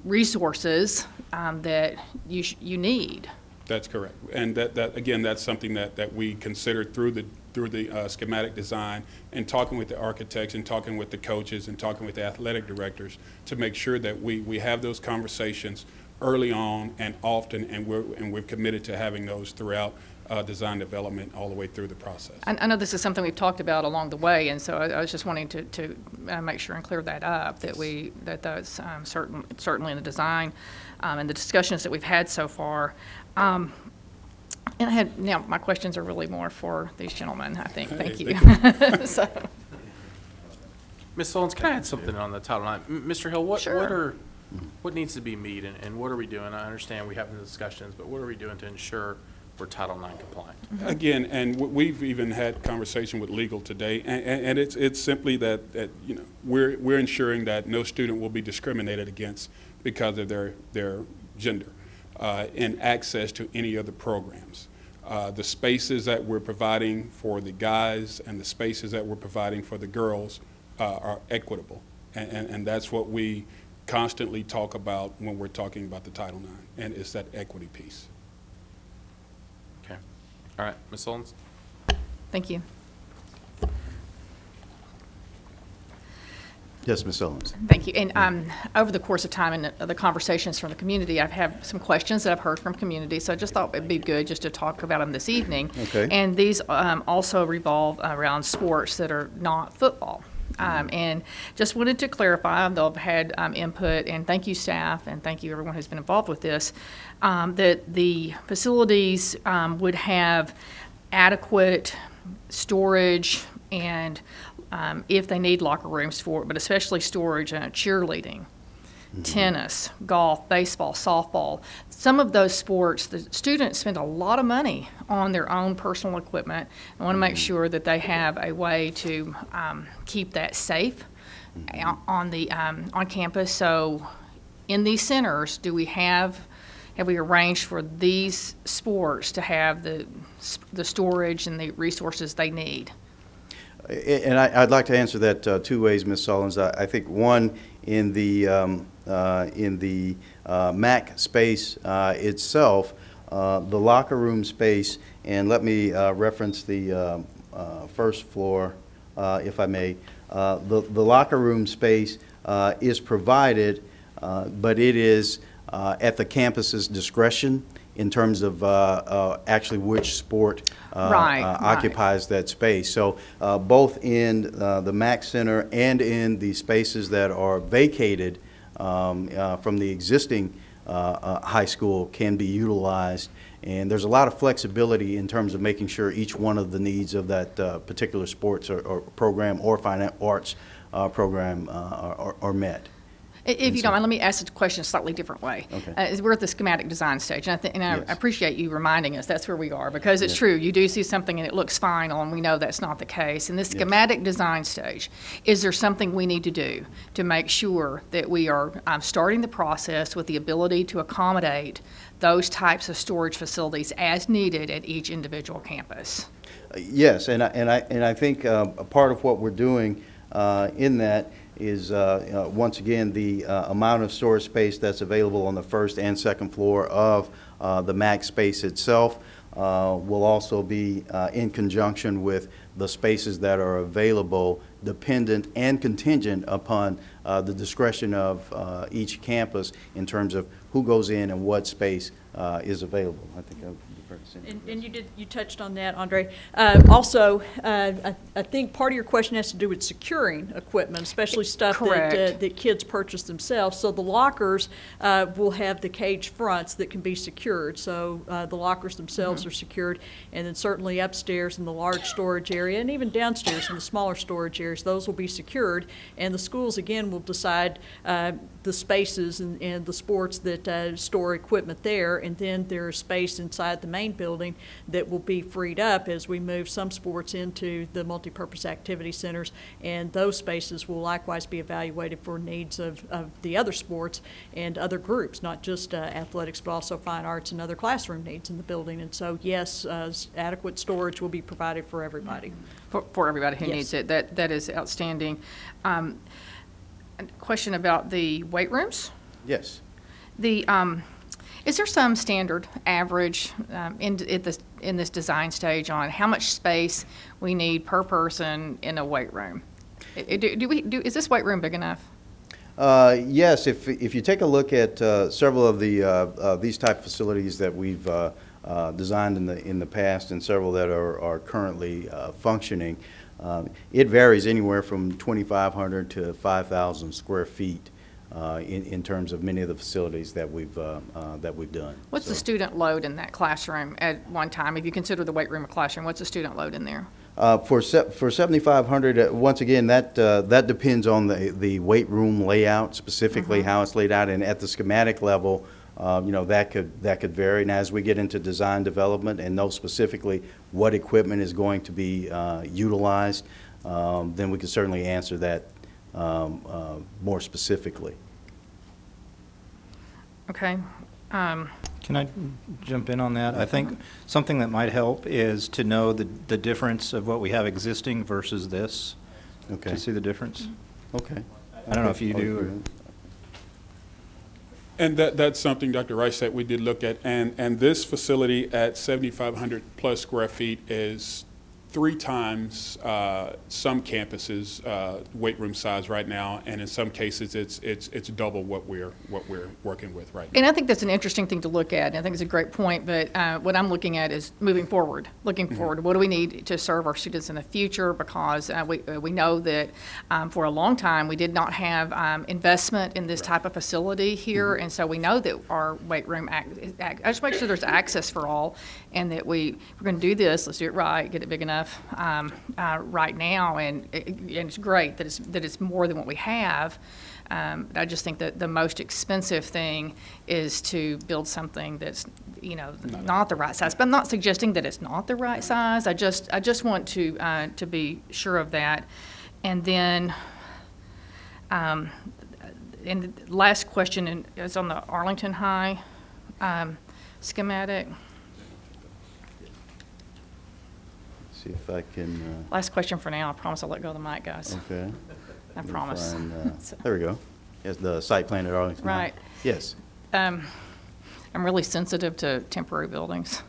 resources that you need. That's correct, and that again, that's something that we considered through the schematic design, and talking with the architects and talking with the coaches and talking with the athletic directors to make sure that we have those conversations early on and often, and we're committed to having those throughout design development all the way through the process. I know this is something we've talked about along the way, and so I was just wanting to make sure and clear that up, that that's certainly in the design and the discussions that we've had so far. And now my questions are really more for these gentlemen, I think. Thank you. So. Ms. Sullins, can I add something on the Title IX? Mr. Hill, Sure. what needs to be met, and what are we doing? I understand we have the discussions, but what are we doing to ensure we're Title IX compliant? Again, and we've even had conversation with legal today, and it's simply that you know, we're ensuring that no student will be discriminated against because of their gender in access to any other programs. The spaces that we're providing for the guys and the spaces that we're providing for the girls are equitable. And that's what we constantly talk about when we're talking about the Title IX, and it's that equity piece. Okay. All right, Ms. Sullins? Thank you. Yes, Ms. Sullins. Thank you. And over the course of time and the conversations from the community, I've had some questions that I've heard from community, so I just thought it'd be good just to talk about them this evening. Okay. And these also revolve around sports that are not football. And just wanted to clarify, though I've had input, and thank you, staff, and thank you, everyone who's been involved with this, that the facilities would have adequate storage and if they need locker rooms for it, but especially storage and cheerleading, tennis, golf, baseball, softball. Some of those sports, the students spend a lot of money on their own personal equipment. I want to make sure that they have a way to keep that safe on campus. So in these centers, have we arranged for these sports to have the storage and the resources they need? And I'd like to answer that two ways, Ms. Sullins. I think one, in the MAC space itself, the locker room space, and let me reference the first floor, if I may. The locker room space is provided, but it is at the campus's discretion in terms of actually which sport occupies that space. So both in the MAC Center and in the spaces that are vacated from the existing high school can be utilized. And there's a lot of flexibility in terms of making sure each one of the needs of that particular sports or program or fine arts program are met. If you don't mind, let me ask the question a slightly different way. Okay. We're at the schematic design stage, and I appreciate you reminding us that's where we are, because it's true. You do see something and it looks final, and we know that's not the case. In this schematic design stage, is there something we need to do to make sure that we are starting the process with the ability to accommodate those types of storage facilities as needed at each individual campus? Yes, and I think a part of what we're doing in that is once again the amount of storage space that's available on the first and second floor of the MAC space itself will also be in conjunction with the spaces that are available, dependent and contingent upon the discretion of each campus in terms of who goes in and what space is available. I think And you touched on that, Andre. Also, I think part of your question has to do with securing equipment, especially stuff that kids purchase themselves. So the lockers will have the cage fronts that can be secured. So the lockers themselves are secured, and then certainly upstairs in the large storage area, and even downstairs in the smaller storage areas, those will be secured. And the schools again will decide the spaces and the sports that store equipment there, and then there's space inside the main building that will be freed up as we move some sports into the multipurpose activity centers, and those spaces will likewise be evaluated for needs of the other sports and other groups, not just athletics, but also fine arts and other classroom needs in the building. And so, yes, adequate storage will be provided for everybody. For everybody who needs it. That is outstanding. A question about the weight rooms? Yes. Is there some standard average in this design stage on how much space we need per person in a weight room? Is this weight room big enough? Yes. If you take a look at several of these type facilities that we've designed in the past, and several that are currently functioning, it varies anywhere from 2,500 to 5,000 square feet. In terms of many of the facilities that we've done. What's the student load in that classroom at one time? If you consider the weight room a classroom, what's the student load in there? For 7,500, once again, that depends on the weight room layout, specifically how it's laid out, and at the schematic level, that could vary. And as we get into design development and know specifically what equipment is going to be utilized, then we can certainly answer that more specifically. Okay. Can I jump in on that? I think something that might help is to know the difference of what we have existing versus this. Okay. to see the difference. Okay. I don't know if you do or. And that's something, Dr. Rice, that we did look at. And this facility at 7,500 plus square feet is 3 times some campuses' weight room size right now, and in some cases it's double what we're working with right now. And I think that's an interesting thing to look at, and I think it's a great point, but what I'm looking at is moving forward, looking forward. What do we need to serve our students in the future? Because we know that for a long time, we did not have investment in this type of facility here, and so we know that our weight room, I just make sure there's access for all, and that we're going to do this, let's do it right, get it big enough right now, and it's great that it's more than what we have. But I just think that the most expensive thing is to build something that's, not the right size. But I'm not suggesting that it's not the right size. I just want to be sure of that. And then, and the last question is on the Arlington High schematic. See if I can. Last question for now. I promise I'll let go of the mic, guys. Okay. I promise. There we go. Yes, the site plan at Arlington. Right. Yes. I'm really sensitive to temporary buildings.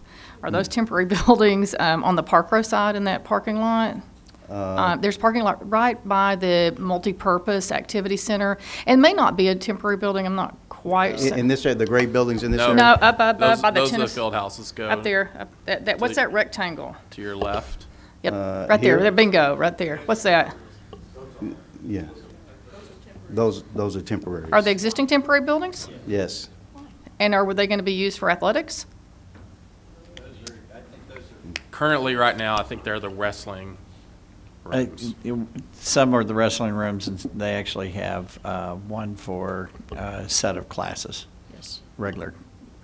Are those temporary buildings on the Park Row side in that parking lot? There's parking lot right by the multi-purpose activity center. It may not be a temporary building. I'm not quite. In this area, the gray buildings in this area? No, up by the Those are the tennis. field houses go. Up there. What's that rectangle? To your left. Yep, right there. Here? Bingo, right there. What's that? Yeah. Those are temporary. Are they existing temporary buildings? Yes. And were they going to be used for athletics? Currently, right now, I think they're the wrestling rooms. Some are the wrestling rooms, and they actually have one for a set of classes. Yes. Regular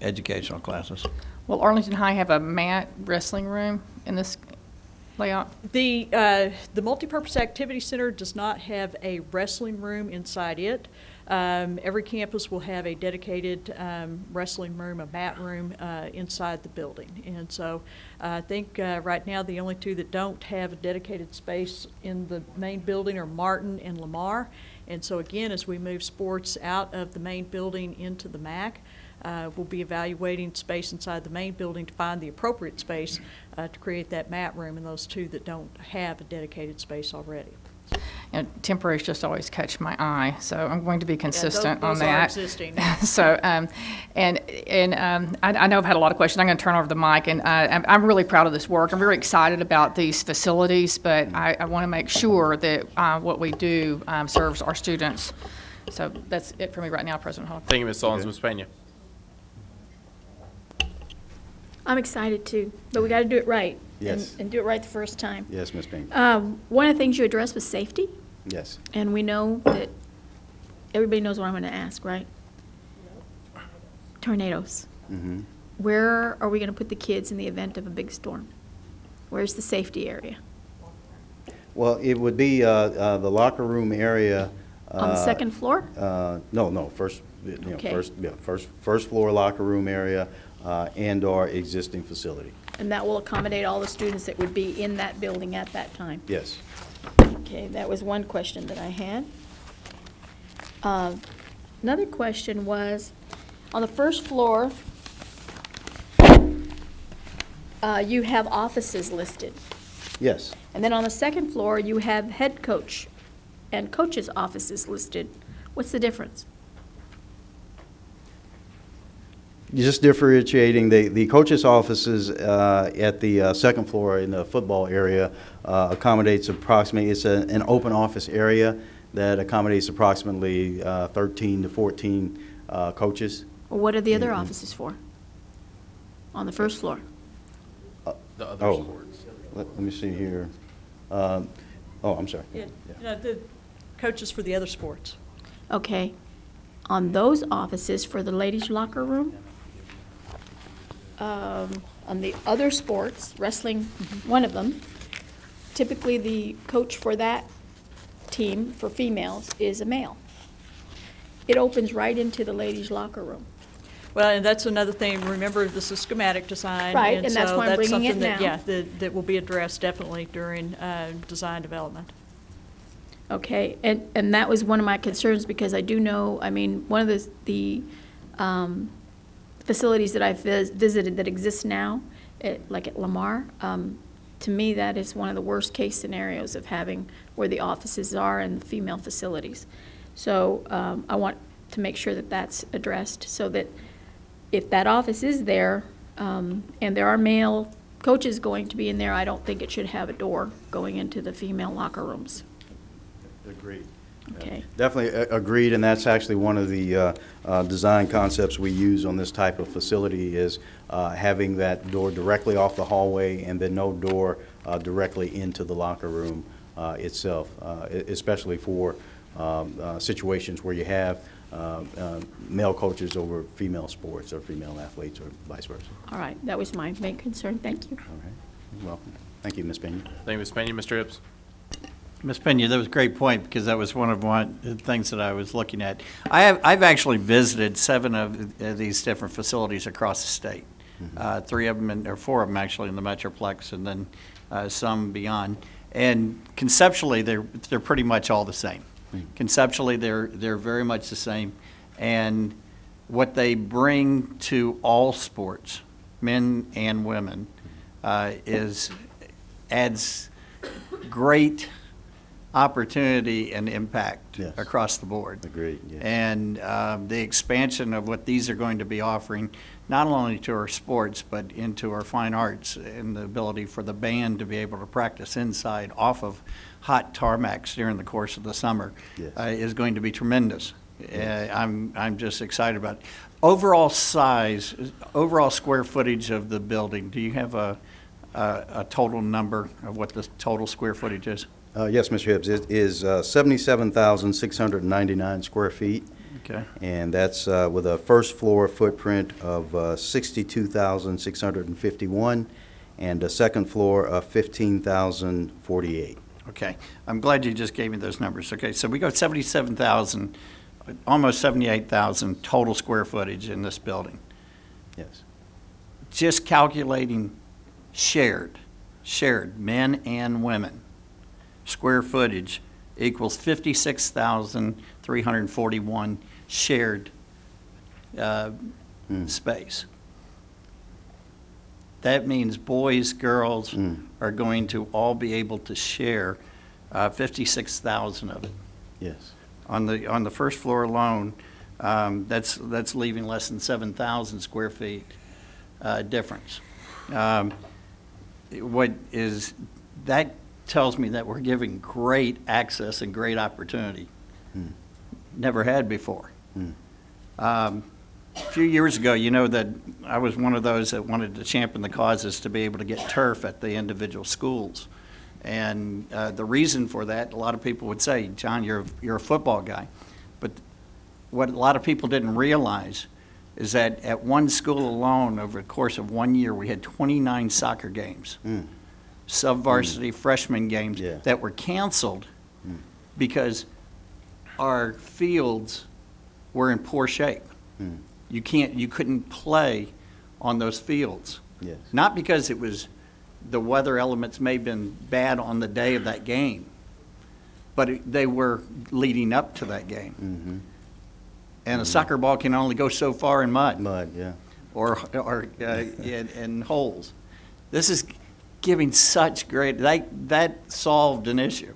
educational classes. Will Arlington High have a mat wrestling room in this layout? The multipurpose activity center does not have a wrestling room inside it. Every campus will have a dedicated wrestling room, a mat room inside the building. And so I think right now the only 2 that don't have a dedicated space in the main building are Martin and Lamar. And so again, as we move sports out of the main building into the MAC, we'll be evaluating space inside the main building to find the appropriate space to create that mat room in those 2 that don't have a dedicated space already. Temporaries just always catch my eye, so I'm going to be consistent on those that. are existing. So, I know I've had a lot of questions. I'm going to turn over the mic, and I'm really proud of this work. I'm very excited about these facilities, but I want to make sure that what we do serves our students. So that's it for me right now, President Hall. Thank you, Ms. Sullins. Ms. Pena. I'm excited too, but we got to do it right. Yes. And do it right the first time. Yes, Ms. Payne. One of the things you addressed was safety, Yes. and we know that everybody knows what I'm going to ask, right? Tornadoes. Mm-hmm. Where are we going to put the kids in the event of a big storm? Where's the safety area? Well, it would be the locker room area. On the second floor? No, first, Okay. first floor locker room area and/or existing facility. And that will accommodate all the students that would be in that building at that time? Yes. Okay, that was one question that I had. Another question was, on the first floor, you have offices listed. Yes. And then on the second floor, you have head coach and coach's offices listed. What's the difference? Just differentiating, the coaches' offices at the second floor in the football area accommodates approximately, it's an open office area that accommodates approximately 13 to 14 coaches. Well, what are the other offices for on the first floor? The other sports. Let me see here. I'm sorry. Yeah. The coaches for the other sports. Okay. On those offices for the ladies' locker room? On the other sports, wrestling, one of them, typically the coach for that team for females is a male. It opens right into the ladies' locker room. Well, and that's another thing. Remember, this is schematic design. Right, and that's why I'm bringing it now. Yeah, that will be addressed definitely during design development. Okay, and that was one of my concerns, because I do know, I mean, one of the facilities that I've visited that exist now, like at Lamar, to me, that is one of the worst case scenarios of having where the offices are and the female facilities. So I want to make sure that that's addressed, so that if that office is there, and there are male coaches going to be in there, I don't think it should have a door going into the female locker rooms. Agreed. Okay. Definitely agreed, and that's actually one of the design concepts we use on this type of facility, is having that door directly off the hallway and then no door directly into the locker room itself, especially for situations where you have male coaches over female sports or female athletes or vice versa. All right, that was my main concern. Thank you. All right. You're welcome. Thank you, Ms. Pena. Thank you, Ms. Pena. Mr. Hibbs. Ms. Pena, that was a great point, because that was one of the things that I was looking at. I've actually visited 7 of these different facilities across the state. 3 of them, or 4 of them actually in the Metroplex, and then some beyond. And conceptually, they're pretty much all the same. Conceptually, they're very much the same. And what they bring to all sports, men and women, adds great opportunity and impact across the board. Agreed. Yes. And the expansion of what these are going to be offering, not only to our sports, but into our fine arts, and the ability for the band to be able to practice inside off of hot tarmacs during the course of the summer, is going to be tremendous. I'm just excited about it. Overall size, overall square footage of the building, do you have a total number of what the total square footage is? Yes, Mr. Hibbs, it is 77,699 square feet. Okay. And that's with a first floor footprint of 62,651 and a second floor of 15,048. Okay. I'm glad you just gave me those numbers. Okay, so we got 77,000, almost 78,000 total square footage in this building. Yes. Just calculating shared, men and women, square footage equals 56,341 shared space. That means boys, girls are going to all be able to share 56,000 of it. Yes. On the first floor alone, that's leaving less than 7,000 square feet difference. That tells me that we're giving great access and great opportunity. Never had before. A few years ago, you know that I was one of those that wanted to champion the causes to be able to get turf at the individual schools. And the reason for that, a lot of people would say, John, you're a football guy. But what a lot of people didn't realize is that at one school alone, over the course of 1 year, we had 29 soccer games, sub-varsity freshman games that were canceled because our fields were in poor shape. You couldn't play on those fields. Yes. Not because it was the weather elements may have been bad on the day of that game, but they were leading up to that game. And a soccer ball can only go so far in mud. Or in holes. This is giving such great, that solved an issue.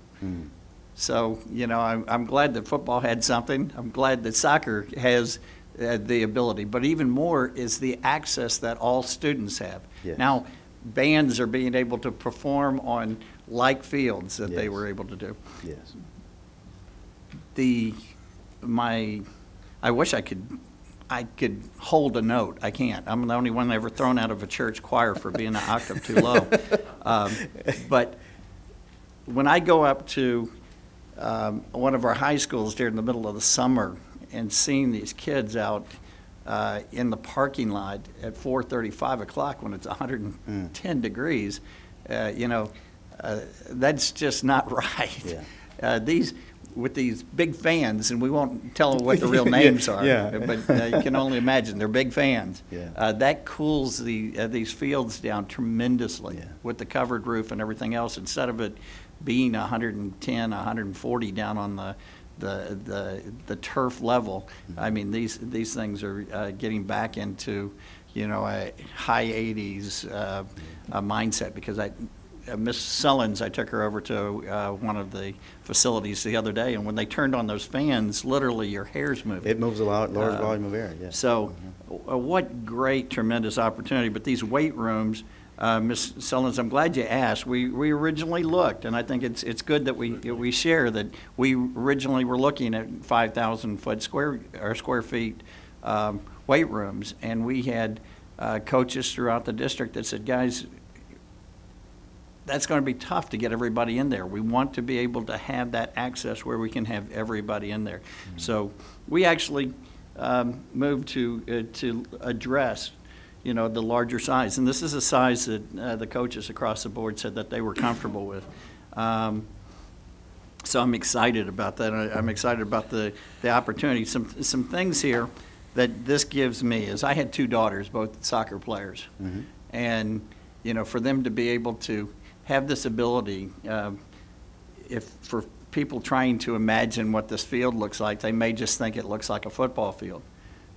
So, you know, I'm glad that football had something. I'm glad that soccer has the ability. But even more is the access that all students have. Yes. Now, bands are being able to perform on like fields that they were able to do. Yes. I wish I could hold a note. I can't. I'm the only one ever thrown out of a church choir for being an octave too low. But when I go up to one of our high schools during the middle of the summer and seeing these kids out in the parking lot at 4:30, 5 o'clock when it's 110 degrees, you know, that's just not right. with these big fans, and we won't tell them what the real names are. Yeah. But you can only imagine, they're big fans. Yeah. That cools these fields down tremendously with the covered roof and everything else, instead of it being 110, 140 down on the turf level. I mean, these things are getting back into, a high 80s mindset, because Miss Sullins, I took her over to one of the facilities the other day, and when they turned on those fans, literally your hair's moving. It moves a large volume of air, yes. So what great, tremendous opportunity. But these weight rooms, Ms. Sullins, I'm glad you asked. We originally looked, and I think it's good that we share that we originally were looking at 5,000 square feet weight rooms, and we had coaches throughout the district that said, guys, that's going to be tough to get everybody in there. We want to be able to have that access where we can have everybody in there. Mm-hmm. So we actually moved to address, the larger size. And this is a size that the coaches across the board said that they were comfortable with. So I'm excited about that. I'm excited about the opportunity. Some things here that this gives me is I had 2 daughters, both soccer players. Mm-hmm. And, for them to be able to have this ability, for people trying to imagine what this field looks like, they may just think it looks like a football field.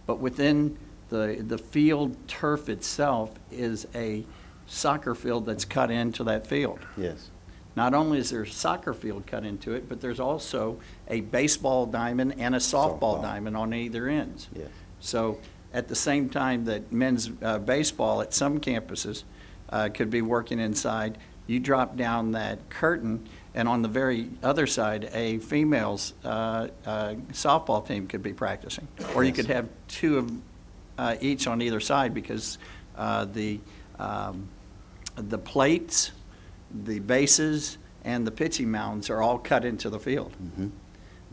But within the field turf itself is a soccer field that's cut into that field. Yes. Not only is there a soccer field cut into it, but there's also a baseball diamond and a softball diamond on either ends. Yes. So at the same time that men's baseball at some campuses could be working inside, you drop down that curtain, and on the very other side, a female's softball team could be practicing. Or you could have 2 of each on either side, because the plates, the bases, and the pitching mounds are all cut into the field. Mm-hmm.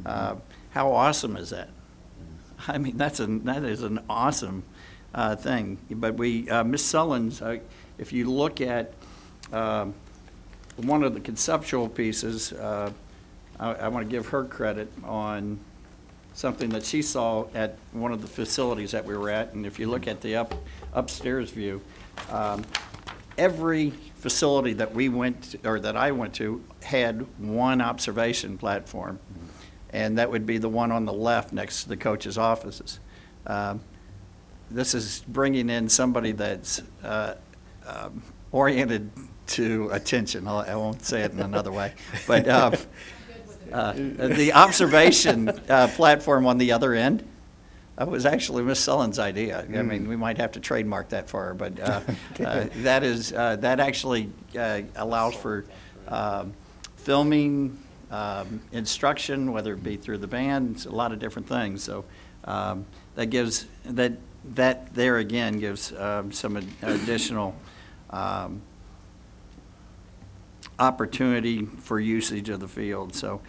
Mm-hmm. How awesome is that? I mean, that is an awesome thing. But Ms. Sullins, if you look at one of the conceptual pieces, I want to give her credit on something that she saw at one of the facilities that we were at. And if you look at the upstairs view, every facility that we went to, or that I went to, had one observation platform, and that would be the one on the left next to the coaches' offices. This is bringing in somebody that's oriented to attention. I won't say it in another way, but the observation platform on the other end was actually Ms. Sullins' idea. I mean, we might have to trademark that for her, but that actually allows for filming, instruction, whether it be through the band, a lot of different things. So that gives that there again gives some additional opportunity for usage of the field. So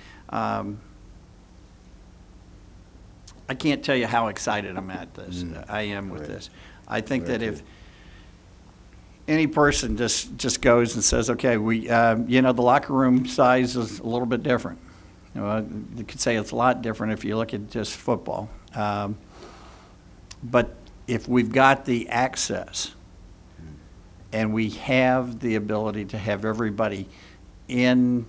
I can't tell you how excited I'm at this. I am with this. I think that if any person just goes and says, okay, the locker room size is a little bit different. You could say it's a lot different if you look at just football. But if we've got the access and we have the ability to have everybody in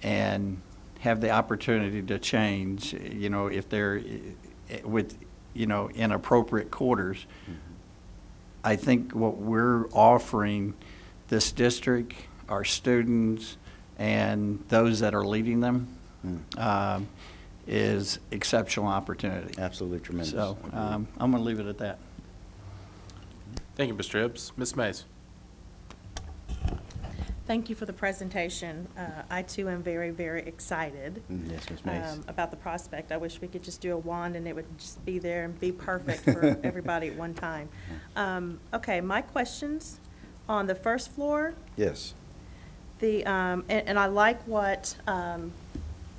and have the opportunity to change, if they're with, in appropriate quarters, I think what we're offering this district, our students, and those that are leading them is exceptional opportunity. Absolutely tremendous. So I'm going to leave it at that. Thank you, Mr. Hibbs. Ms. Mays. Thank you for the presentation. I too am very, very excited Yes, Ms. Mays. about the prospect. I wish we could just do a wand and it would just be there and be perfect for everybody at one time. Okay, my questions on the first floor. Yes. And I like what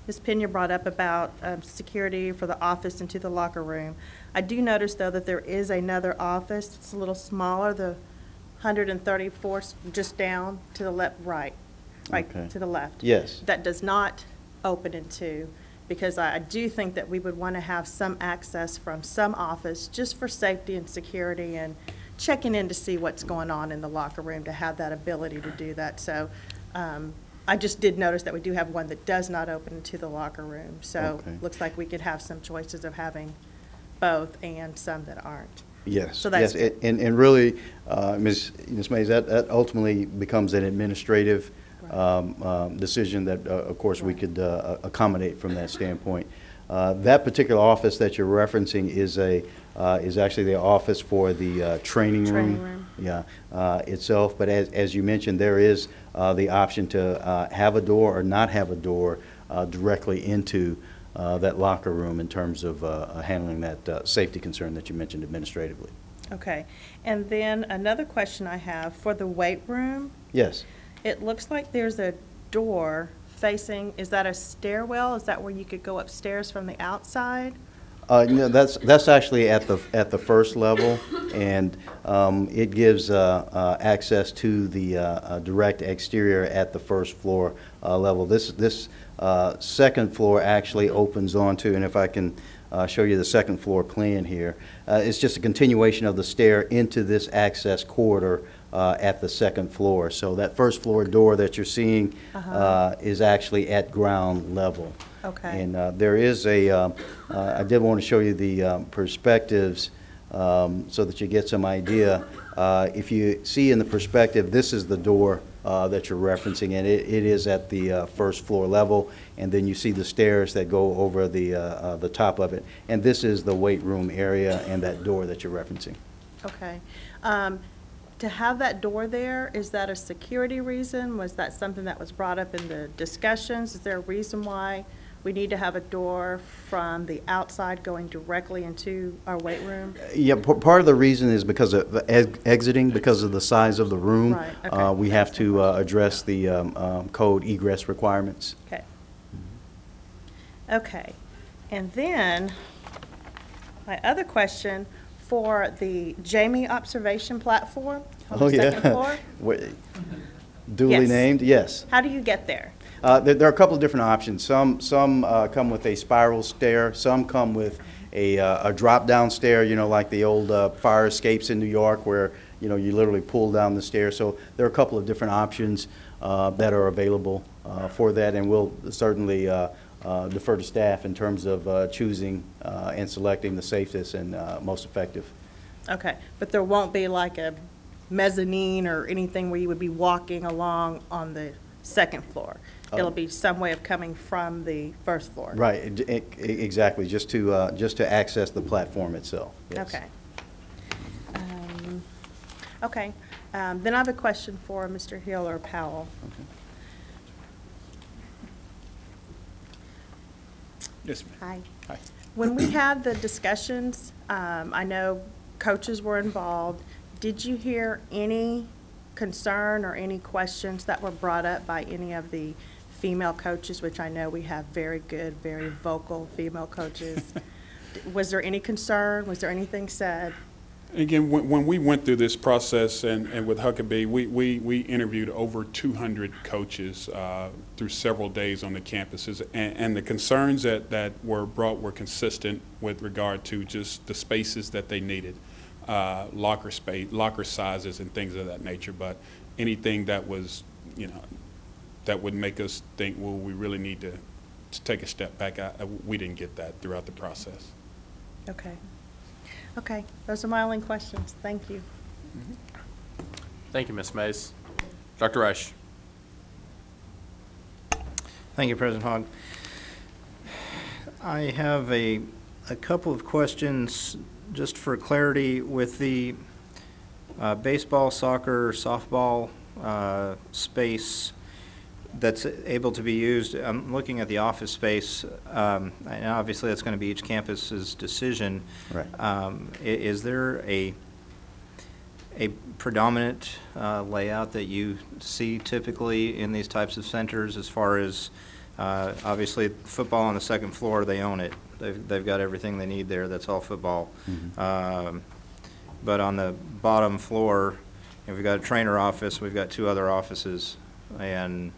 Ms. Pena brought up about security for the office and to the locker room. I do notice, though, that there is another office. It's a little smaller, the 134th, just down to the left, right Okay. to the left. Yes. That does not open into because I do think that we would want to have some access from some office just for safety and security and checking in to see what's going on in the locker room, to have that ability to do that. So I just did notice that we do have one that does not open into the locker room. So Okay. looks like we could have some choices of having both and some that aren't. Yes, So that's yes, and really, Ms. Mays, that ultimately becomes an administrative decision that, of course, we could accommodate from that standpoint. That particular office that you're referencing is actually the office for the training room. Yeah, itself. But as you mentioned, there is the option to have a door or not have a door directly into that locker room in terms of handling that safety concern that you mentioned administratively. Okay. And then another question I have for the weight room. Yes. It looks like there's a door facing, is that a stairwell? Is that where you could go upstairs from the outside? No, that's actually at the first level, and it gives access to the direct exterior at the first floor level. This second floor actually opens onto, and if I can show you the second floor plan here, it's just a continuation of the stair into this access corridor at the second floor. So that first floor door that you're seeing is actually at ground level. Okay. And there is I did want to show you the perspectives so that you get some idea. If you see in the perspective, this is the door that you're referencing, and it is at the first floor level, and then you see the stairs that go over the top of it. And this is the weight room area and that door that you're referencing. Okay. To have that door there, is that a security reason? Was that something that was brought up in the discussions? Is there a reason why we need to have a door from the outside going directly into our weight room? Yeah, part of the reason is because of exiting, because of the size of the room. Right, okay. We have to address the code egress requirements. Okay. Okay. And then, my other question, for the Jamie observation platform on the second floor? Duly Yes. named, yes. How do you get there? There are a couple of different options. Some come with a spiral stair. Some come with a drop-down stair, you know, like the old fire escapes in New York where, you know, you literally pull down the stair. So there are a couple of different options that are available for that, and we'll certainly defer to staff in terms of choosing and selecting the safest and most effective. Okay, but there won't be like a mezzanine or anything where you would be walking along on the second floor? It'll be some way of coming from the first floor? Right, exactly, just to access the platform itself. Yes. Okay. Okay, then I have a question for Mr. Hill or Powell. Okay. Yes, ma'am. Hi. Hi. When we had the discussions, I know coaches were involved. Did you hear any concern or any questions that were brought up by any of the female coaches, which I know we have very good, very vocal female coaches? Was there any concern? Was there anything said? Again, when we went through this process and with Huckabee, we interviewed over 200 coaches through several days on the campuses, and the concerns that were brought were consistent with regard to just the spaces that they needed, locker space, locker sizes, and things of that nature. But anything that was, you know, that would make us think, well, we really need to take a step back, we didn't get that throughout the process. Okay. Okay, those are my only questions. Thank you. Thank you, Ms. Mays. Dr. Rush. Thank you, President Hogg. I have a couple of questions just for clarity with the baseball, soccer, softball space that's able to be used. I'm looking at the office space, and obviously that's going to be each campus's decision. Right. Is there a predominant layout that you see typically in these types of centers as far as, obviously football on the second floor, they own it. They've got everything they need there. That's all football. Mm-hmm. But on the bottom floor, we've got a trainer office, we've got two other offices, and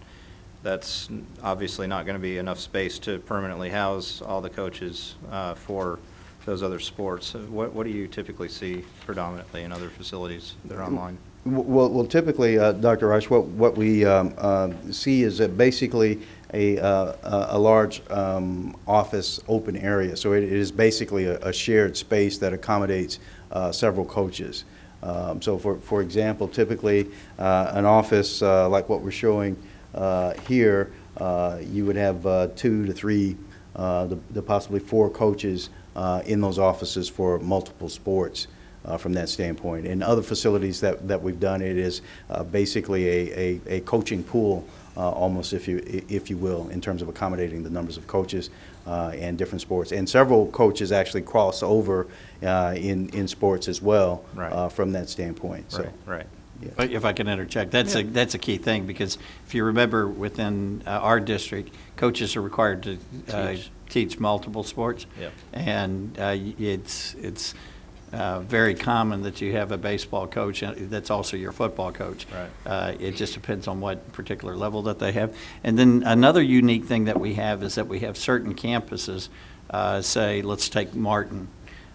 that's obviously not going to be enough space to permanently house all the coaches for those other sports. What do you typically see predominantly in other facilities that are online? Well, typically, Dr. Rush, what we see is that basically a large office open area. So it is basically a shared space that accommodates several coaches. So for example, typically an office like what we're showing here, you would have 2 to 3 to possibly 4 coaches in those offices for multiple sports. From that standpoint. In other facilities that we've done, it is basically a coaching pool, almost if you will, in terms of accommodating the numbers of coaches and different sports. And several coaches actually cross over in sports as well. Right. From that standpoint. So, Right. Yeah. But if I can interject, that's a key thing, because if you remember, within our district, coaches are required to teach multiple sports. Yep. And it's very common that you have a baseball coach that's also your football coach. Right. It just depends on what particular level that they have. And then another unique thing that we have is that we have certain campuses, say, let's take Martin,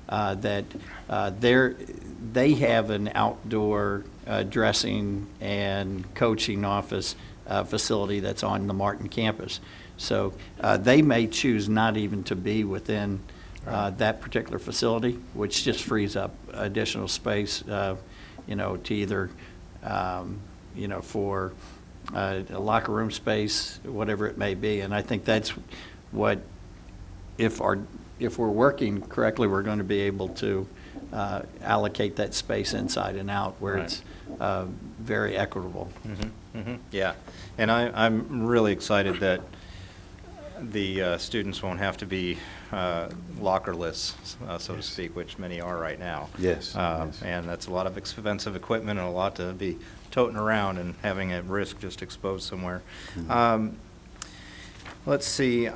that they have an outdoor dressing and coaching office facility that's on the Martin campus. So they may choose not even to be within that particular facility, which just frees up additional space, to either, for a locker room space, whatever it may be. And I think that's what, if we're working correctly, we're going to be able to allocate that space inside and out where it's very equitable. Mm-hmm. Mm-hmm. Yeah, and I'm really excited that the students won't have to be lockerless, so to speak, which many are right now. Yes, yes. And that's a lot of expensive equipment and a lot to be toting around and having at risk just exposed somewhere. Mm-hmm. Let's see.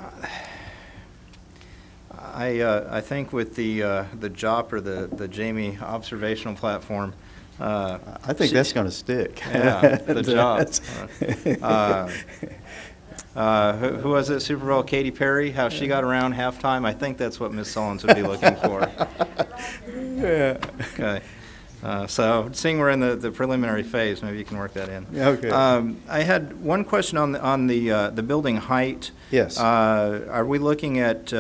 I think with the JOP, or the Jamie observational platform, I think that's going to stick. Yeah, the JOP. Who was it? Super Bowl Katy Perry, how she got around halftime. I think that's what Ms. Sullins would be looking for. Yeah. Okay. So seeing we're in the preliminary phase, maybe you can work that in. Okay. I had one question on the building height. Yes. Are we looking at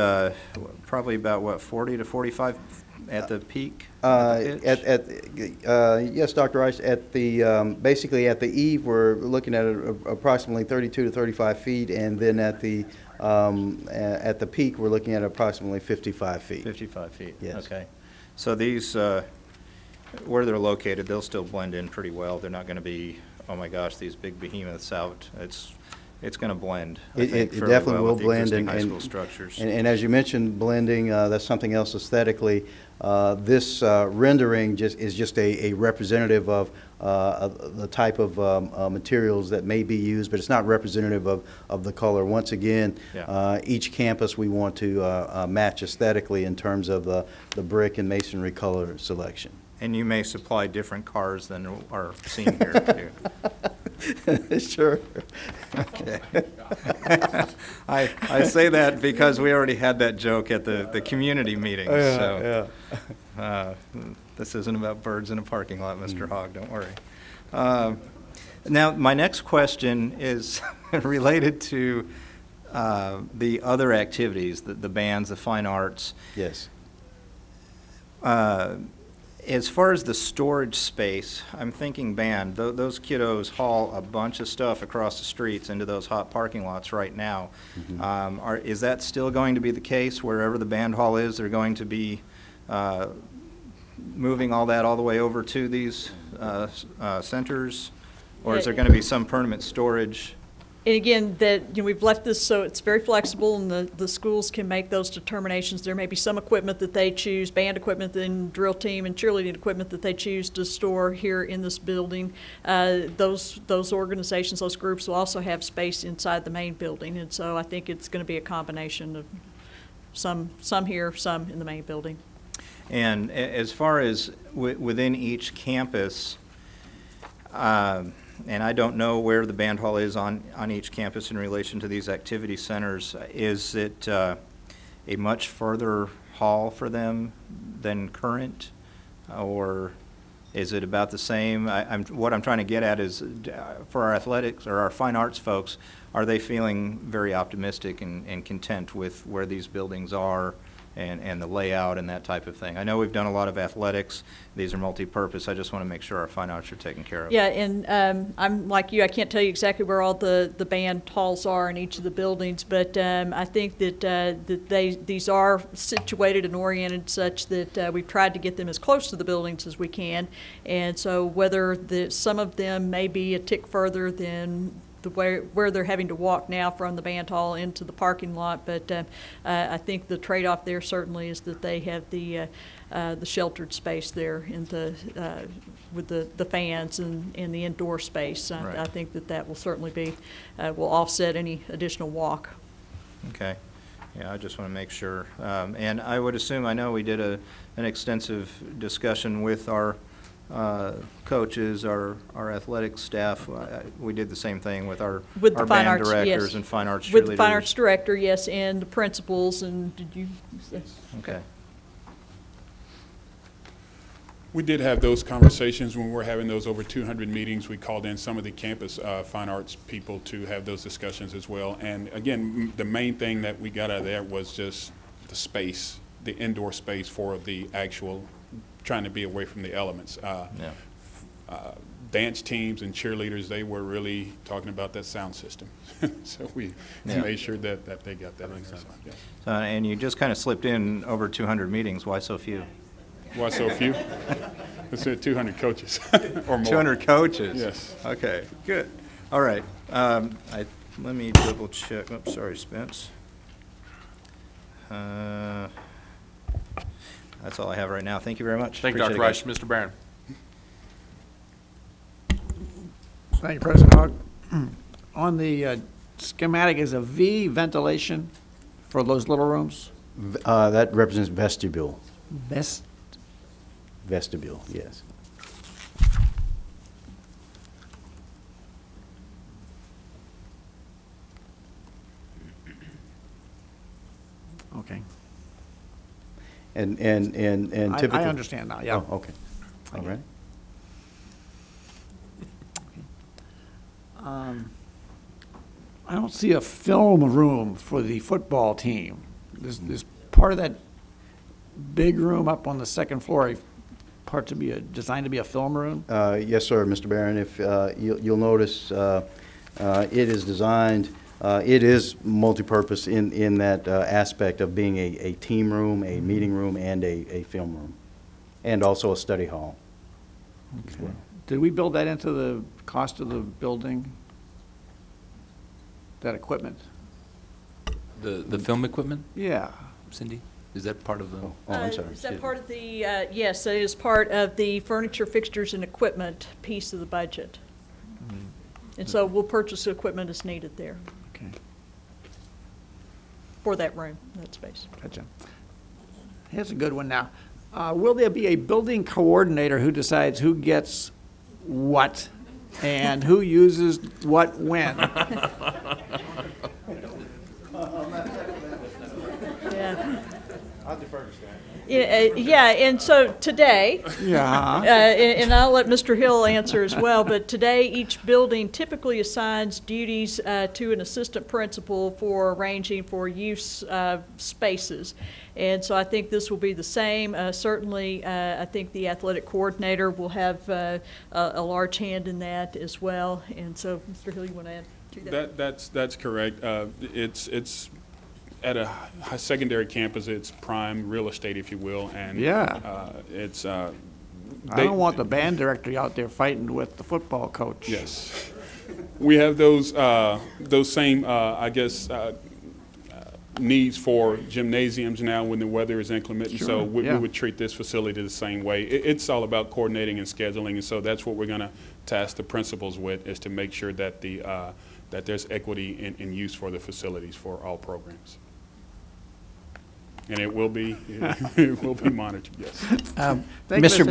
probably about 40 to 45 at the peak? Yes, Dr. Rice. At the basically at the eave, we're looking at approximately 32 to 35 feet, and then at the peak, we're looking at approximately 55 feet. 55 feet. Yes. Okay. So these, where they're located, they'll still blend in pretty well. They're not going to be, oh my gosh, these big behemoths out. It's going to blend. I think, it definitely well will with the blend, existing high school structures. And as you mentioned, blending, that's something else aesthetically. This rendering is just a representative of the type of materials that may be used, but it's not representative of the color. Once again, Yeah. Each campus we want to match aesthetically in terms of the brick and masonry color selection. And you may supply different cars than are seen here, too. Sure. Okay. I say that because we already had that joke at the community meeting. Yeah, so this isn't about birds in a parking lot, Mr. Hogg, don't worry. Now, my next question is related to the other activities, the bands, the fine arts. Yes. As far as the storage space, I'm thinking band. Those kiddos haul a bunch of stuff across the streets into those hot parking lots right now. Mm-hmm. Is that still going to be the case? Wherever the band hall is, they're going to be moving all that all the way over to these centers? Or is there going to be some permanent storage? And again, we've left this so it's very flexible, and the schools can make those determinations. There may be some equipment that they choose, band equipment and drill team and cheerleading equipment that they choose to store here in this building. Those organizations, those groups will also have space inside the main building, and so I think it's going to be a combination of some here, some in the main building. And as far as within each campus, and I don't know where the band hall is on each campus in relation to these activity centers. Is it a much further haul for them than current, or is it about the same? What I'm trying to get at is, for our athletics or our fine arts folks, are they feeling very optimistic and content with where these buildings are and the layout and that type of thing? I know we've done a lot of athletics. These are multi-purpose. I just want to make sure our fine arts are taken care of. Yeah, and I'm like you, I can't tell you exactly where all the band halls are in each of the buildings, but I think that these are situated and oriented such that we've tried to get them as close to the buildings as we can. And so whether some of them may be a tick further than where they're having to walk now from the band hall into the parking lot, but I think the trade-off there certainly is that they have the sheltered space there in with the fans and the indoor space. Right. I think that will certainly be will offset any additional walk. Okay. Yeah, I just want to make sure. And I would assume, I know we did an extensive discussion with our coaches, our athletic staff. We did the same thing with our band arts, directors, yes. and fine arts cheerleaders. With the fine arts director, yes, and the principals. And did you? Okay. We did have those conversations when we were having those over 200 meetings. We called in some of the campus fine arts people to have those discussions as well. And again, the main thing that we got out of there was just the space, the indoor space for the actual trying to be away from the elements. Dance teams and cheerleaders, they were really talking about that sound system. So we made sure that they got that. Yeah. And you just kind of slipped in over 200 meetings. Why so few? Why so few? It's 200 coaches or more. 200 coaches? Yes. Okay, good. All right. Let me double check. Oops, sorry, Spence. That's all I have right now. Thank you very much. Thank you, Dr. Reich. Mr. Barron. Thank you, President Hogg. On the schematic, is a V ventilation for those little rooms? That represents vestibule. Vestibule, yes. Okay. And typically. I understand now, yeah. Oh, okay. All right. I don't see a film room for the football team. There's part of that big room up on the second floor, part to be designed to be a film room? Yes, sir, Mr. Barron. If you'll notice, it is designed. It is multi-purpose in that aspect of being a team room, a meeting room, and a film room, and also a study hall. Okay. As well. Did we build that into the cost of the building? That equipment? The film equipment? Yeah. Cindy, is that part of the? Oh, I'm sorry. Is that part of the? Yes, it is part of the furniture, fixtures, and equipment piece of the budget. Mm-hmm. And so we'll purchase the equipment as needed there. Okay. For that room, that space. Gotcha. Here's a good one now. Will there be a building coordinator who decides who gets what and who uses what when? Yeah. I'll defer to Stan. Yeah, and so today, and I'll let Mr. Hill answer as well, but today each building typically assigns duties to an assistant principal for arranging for use spaces. And so I think this will be the same. Certainly, I think the athletic coordinator will have a large hand in that as well. And so, Mr. Hill, you want to add to that? That's correct. It's at a secondary campus, it's prime real estate, if you will, and it's. I don't want the band director out there fighting with the football coach. Yes, we have those same, I guess, needs for gymnasiums now when the weather is inclement. Sure. So we would treat this facility the same way. It's all about coordinating and scheduling, and so that's what we're going to task the principals with, is to make sure that that there's equity in use for the facilities for all programs. And it will be, it will be monitored, yes. Mr.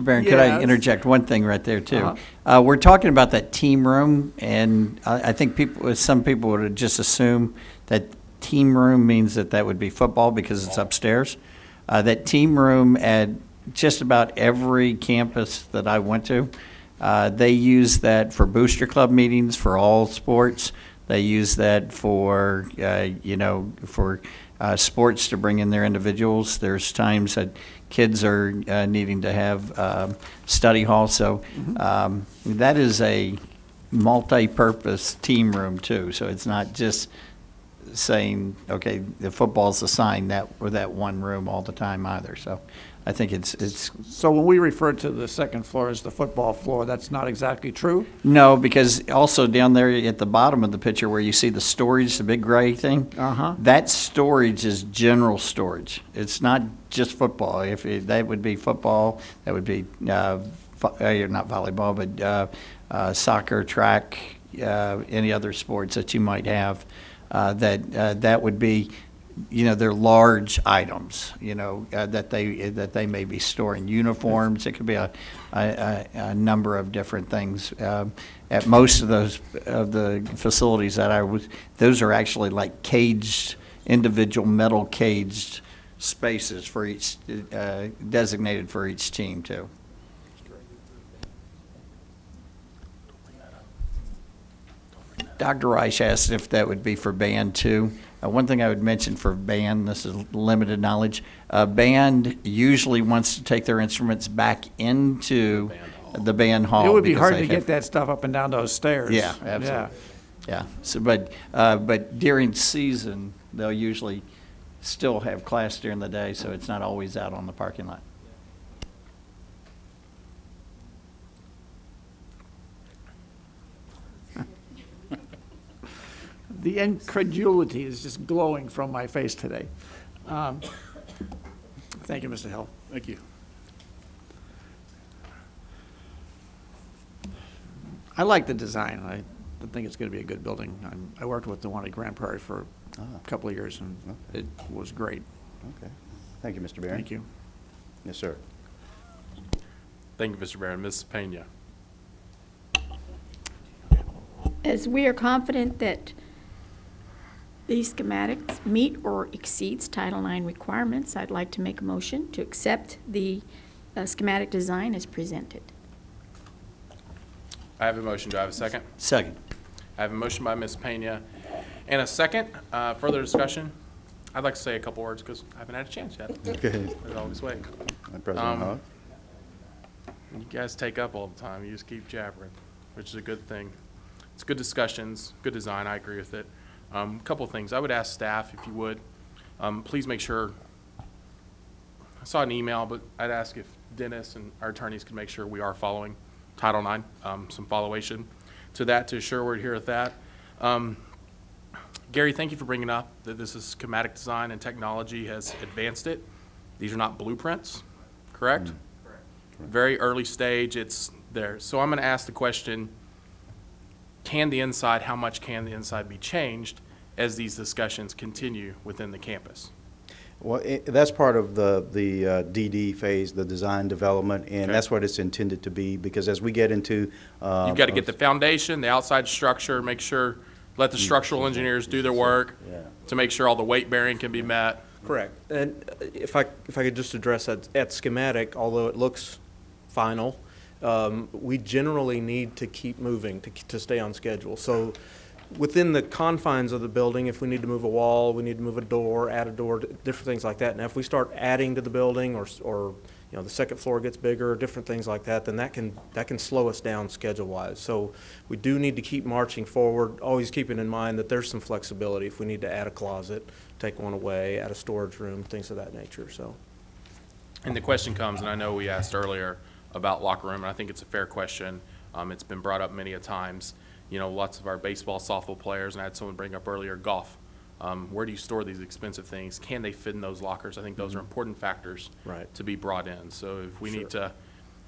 Barron, could I interject one thing right there, too? We're talking about that team room, and I think some people would just assume that team room means that would be football because it's upstairs. That team room at just about every campus that I went to, they use that for booster club meetings for all sports. They use that for, for sports to bring in their individuals. There's times that kids are needing to have study hall. So that is a multi-purpose team room too. So it's not just saying, okay, the football's assigned that one room all the time either. So I think it's. So when we refer to the second floor as the football floor, that's not exactly true? No, because also down there at the bottom of the picture where you see the storage, the big gray thing, that storage is general storage. It's not just football. That would be football, that would be not volleyball, but soccer, track, any other sports that you might have. That would be, they're large items, that they may be storing. Uniforms, it could be a number of different things. At most of the facilities that those are actually like caged, individual metal caged spaces for each, designated for each team too. Dr. Reich asked if that would be for band too. One thing I would mention for band, this is limited knowledge, band usually wants to take their instruments back into the band hall. It would be hard to get that stuff up and down those stairs. Yeah, absolutely. Yeah. So, but during season, they'll usually still have class during the day, so it's not always out on the parking lot. The incredulity is just glowing from my face today. Thank you, Mr. Hill. Thank you. I like the design. I think it's going to be a good building. I worked with the one at Grand Prairie for a couple of years, and it was great. Okay. Thank you, Mr. Barron. Thank you. Yes, sir. Thank you, Mr. Barron. Ms. Pena. As we are confident that these schematics meet or exceeds Title IX requirements, I'd like to make a motion to accept the schematic design as presented. I have a motion. Do I have a second? Second. I have a motion by Ms. Pena and a second. Further discussion? I'd like to say a couple words because I haven't had a chance yet. Okay. As always wait. President Hogg. You guys take up all the time. You just keep jabbering, which is a good thing. It's good discussions, good design. I agree with it. A couple of things. I would ask staff, if you would, please make sure, I saw an email, but I'd ask if Dennis and our attorneys could make sure we are following Title IX, some followation to that to assure we're here with that. Gary, thank you for bringing up that this is schematic design and technology has advanced it. These are not blueprints, correct? Correct. Very early stage, it's there. So I'm going to ask the question, how much can the inside be changed as these discussions continue within the campus? Well, that's part of the DD phase, the design development, and that's what it's intended to be, because as we get into... You've got to get the foundation, the outside structure, make sure, let the structural engineers do their work to make sure all the weight bearing can be met. Correct. And if I could just address that, at schematic, although it looks final, we generally need to keep moving to stay on schedule. So within the confines of the building, if we need to move a wall, we need to move a door, add a door, different things like that. Now, if we start adding to the building or the second floor gets bigger, different things like that, then that can slow us down schedule-wise. So we do need to keep marching forward, always keeping in mind that there's some flexibility if we need to add a closet, take one away, add a storage room, things of that nature. So. And the question comes, and I know we asked earlier about locker room, and I think it's a fair question. It's been brought up many a times. Lots of our baseball, softball players, and I had someone bring up earlier golf. Where do you store these expensive things? Can they fit in those lockers? I think those are important factors to be brought in. So if we need to,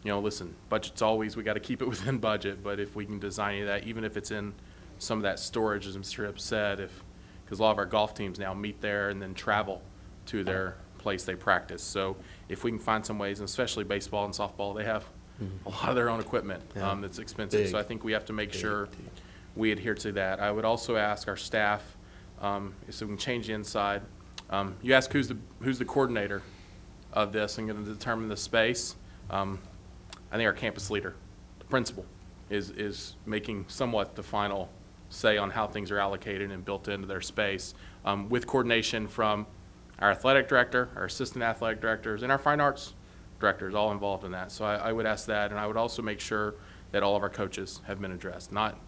listen, budget's always, we got to keep it within budget, but if we can design any of that, even if it's in some of that storage, as Mr. Hipp said, because a lot of our golf teams now meet there and then travel to their place they practice. So if we can find some ways, and especially baseball and softball, they have a lot of their own equipment that's expensive. So I think we have to make sure we adhere to that. I would also ask our staff, so we can change the inside. You ask who's the coordinator of this and going to determine the space. I think our campus leader, the principal, is making somewhat the final say on how things are allocated and built into their space, with coordination from our athletic director, our assistant athletic directors, and our fine arts directors, all involved in that. So I would ask that, and I would also make sure that all of our coaches have been addressed. Not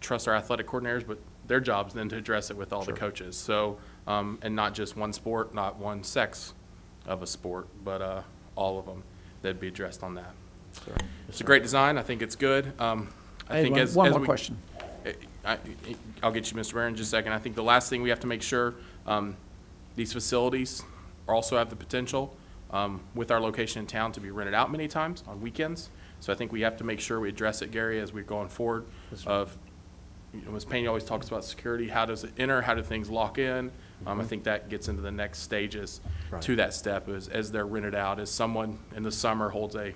trust our athletic coordinators, but their job's then to address it with all the coaches. So, and not just one sport, not one sex of a sport, but all of them that'd be addressed on that. It's a great design. I think it's good. I think one more question. I'll get you, Mr. Barron, in just a second. I think the last thing we have to make sure, these facilities also have the potential, with our location in town, to be rented out many times on weekends. So I think we have to make sure we address it, Gary, as we're going forward. Of, Ms. Payne always talks about security. How does it enter? How do things lock in? I think that gets into the next stages to that step as they're rented out. As someone in the summer holds a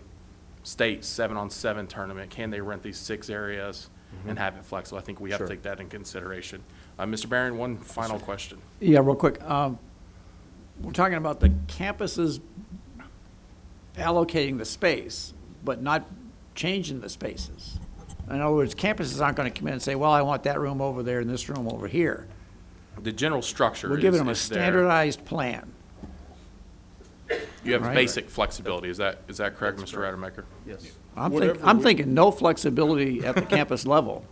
state 7-on-7 tournament, can they rent these 6 areas and have it flexible? I think we have to take that in consideration. Mr. Barron, one final question. Yeah, real quick. We're talking about the campuses allocating the space, but not changing the spaces. In other words, campuses aren't going to come in and say, well, I want that room over there and this room over here. The general structure We're giving them a standardized plan. You have basic flexibility. Is that correct, Mr. Rademacher? Yes. I'm thinking no flexibility at the campus level.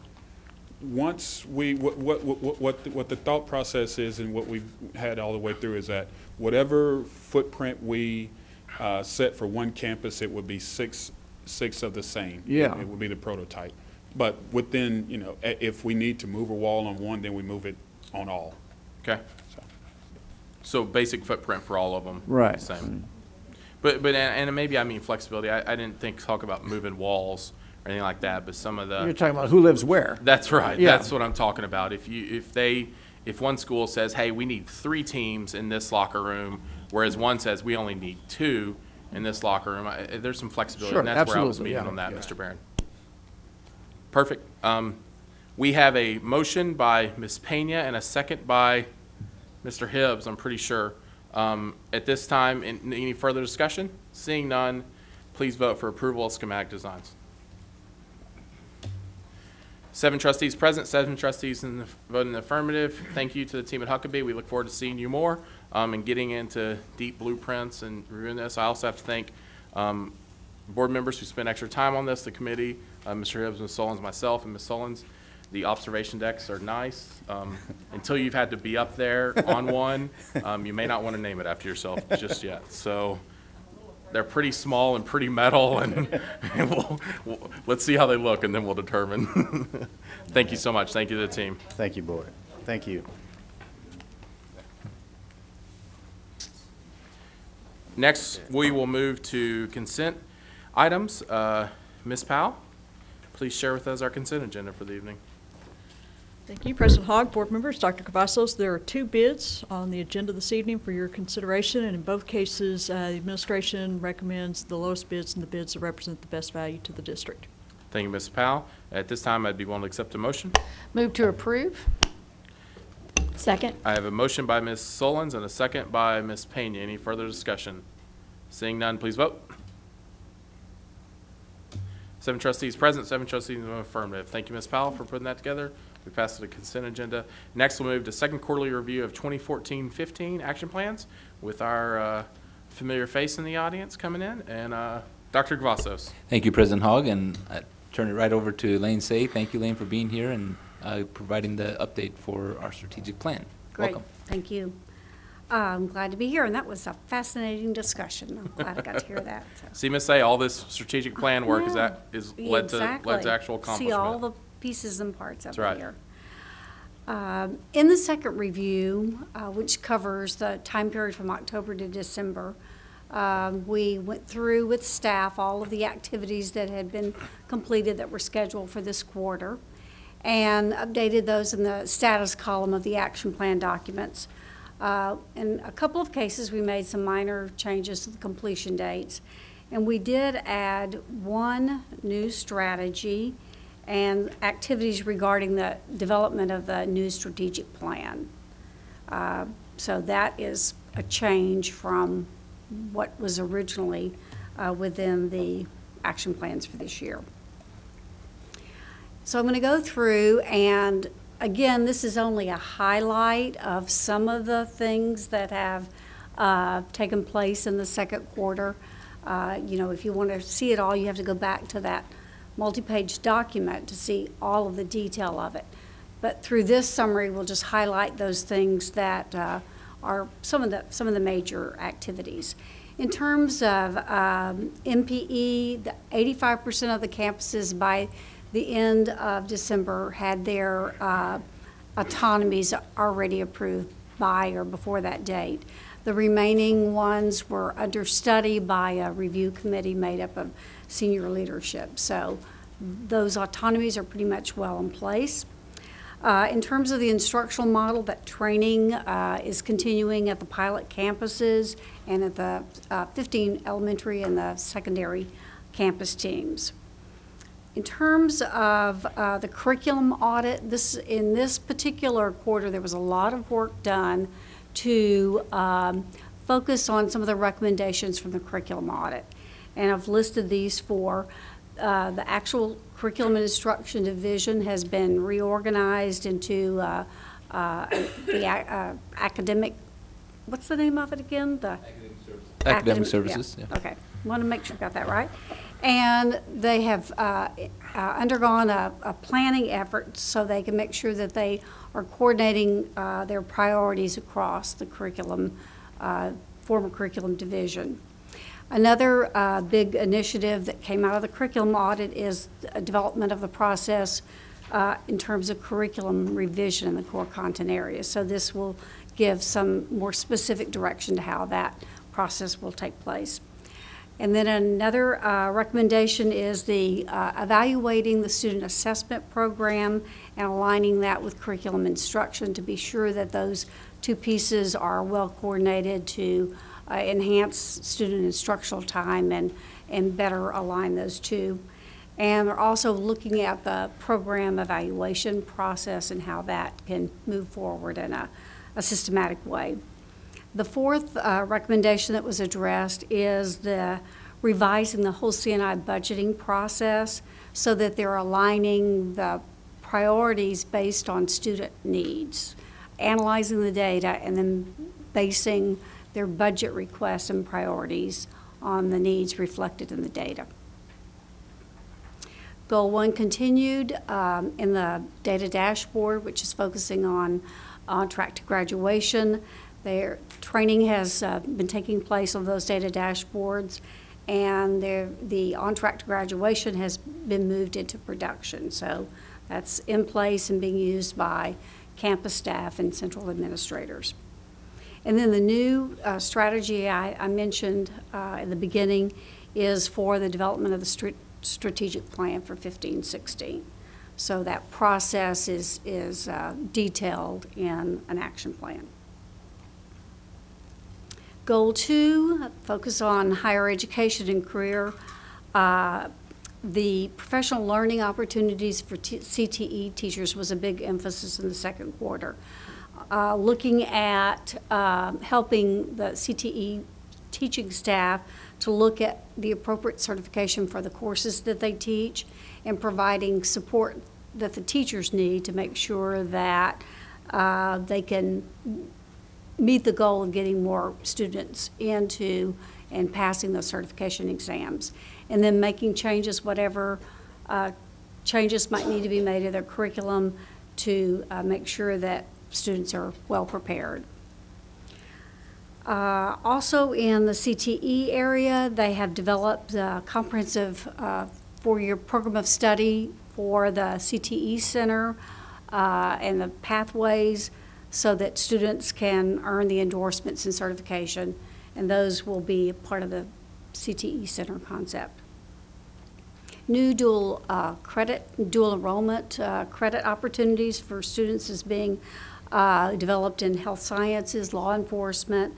Once what the thought process is, and what we've had all the way through, is that whatever footprint we set for one campus, it would be six of the same. Yeah. It would be the prototype. But within, if we need to move a wall on one, then we move it on all. Okay. So basic footprint for all of them. Right. Same. But and maybe I mean flexibility. I didn't talk about moving walls or anything like that, but some of the. You're talking about who lives where. That's right. Yeah. That's what I'm talking about. If one school says, hey, we need 3 teams in this locker room, whereas one says we only need 2 in this locker room, there's some flexibility. Sure, and that's where I was absolutely, meeting on that, Mr. Barron. Perfect. We have a motion by Ms. Pena and a second by Mr. Hibbs, I'm pretty sure. At this time, any further discussion? Seeing none, please vote for approval of schematic designs. 7 trustees present, 7 trustees voting in the affirmative. Thank you to the team at Huckabee. We look forward to seeing you more and getting into deep blueprints and reviewing this. I also have to thank board members who spent extra time on this, the committee, Mr. Hibbs, Ms. Solons, myself, and Ms. Solons. The observation decks are nice. Until you've had to be up there on one, you may not want to name it after yourself just yet. So they're pretty small and pretty metal, and let's see how they look, and then we'll determine. Thank you so much. Thank you to the team. Thank you, board. Thank you. Next, we will move to consent items. Ms. Powell, please share with us our consent agenda for the evening. Thank you, President Hogg, board members, Dr. Cavazos. There are 2 bids on the agenda this evening for your consideration, and in both cases, the administration recommends the lowest bids and the bids that represent the best value to the district. Thank you, Ms. Powell. At this time, I'd be willing to accept a motion. Move to approve. Second. I have a motion by Ms. Solons and a second by Ms. Pena. Any further discussion? Seeing none, please vote. 7 trustees present, 7 trustees in the affirmative. Thank you, Ms. Powell, for putting that together. We passed the consent agenda. Next, we'll move to second quarterly review of 2014-15 action plans with our familiar face in the audience coming in, and Dr. Cavazos. Thank you, President Hogg, and I turn it right over to Lane Say. Thank you, Lane, for being here and providing the update for our strategic plan. Great. Welcome. Thank you. I'm glad to be here, and that was a fascinating discussion. I'm glad I got to hear that. So. See, Ms. Say, all this strategic plan work is led to actual accomplishment. See all the pieces and parts of That's it right. here. In the second review, which covers the time period from October to December, we went through with staff all of the activities that had been completed that were scheduled for this quarter and updated those in the status column of the action plan documents. In a couple of cases, we made some minor changes to the completion dates. And we did add one new strategy and activities regarding the development of the new strategic plan. So that is a change from what was originally within the action plans for this year. So I'm going to go through, and again, this is only a highlight of some of the things that have taken place in the second quarter. You know, if you want to see it all, you have to go back to that multi-page document to see all of the detail of it. But through this summary, we'll just highlight those things that are some of the major activities. In terms of MPE, 85% of the campuses by the end of December had their autonomies already approved by or before that date. The remaining ones were under study by a review committee made up of senior leadership. So those autonomies are pretty much well in place. In terms of the instructional model, that training is continuing at the pilot campuses and at the 15 elementary and the secondary campus teams. In terms of the curriculum audit, in this particular quarter, there was a lot of work done to focus on some of the recommendations from the curriculum audit. And I've listed these for the actual curriculum and instruction division has been reorganized into the academic, what's the name of it again? The Academic services. Yeah. Yeah. Okay, want to make sure I got that right. And they have undergone a planning effort so they can make sure that they are coordinating their priorities across the curriculum, former curriculum division. Another big initiative that came out of the curriculum audit is the development of the process in terms of curriculum revision in the core content areas. So this will give some more specific direction to how that process will take place. And then another recommendation is the evaluating the student assessment program and aligning that with curriculum instruction to be sure that those two pieces are well coordinated to enhance student instructional time and better align those two. And they're also looking at the program evaluation process and how that can move forward in a systematic way. The fourth recommendation that was addressed is the revising the whole CNI budgeting process so that they're aligning the priorities based on student needs, analyzing the data, and then basing their budget requests and priorities on the needs reflected in the data. Goal 1 continued in the data dashboard, which is focusing on track to graduation. Their training has been taking place on those data dashboards, and the on track to graduation has been moved into production. So that's in place and being used by campus staff and central administrators. And then the new strategy I mentioned in the beginning is for the development of the strategic plan for 15-16. So that process is detailed in an action plan. Goal 2, focus on higher education and career. The professional learning opportunities for CTE teachers was a big emphasis in the second quarter. Looking at helping the CTE teaching staff to look at the appropriate certification for the courses that they teach and providing support that the teachers need to make sure that they can meet the goal of getting more students into and passing those certification exams. And then making changes, whatever changes might need to be made to their curriculum to make sure that students are well prepared. Also in the CTE area, they have developed a comprehensive four-year program of study for the CTE Center and the pathways so that students can earn the endorsements and certification, and those will be part of the CTE Center concept. New dual enrollment credit opportunities for students is being developed in health sciences, law enforcement,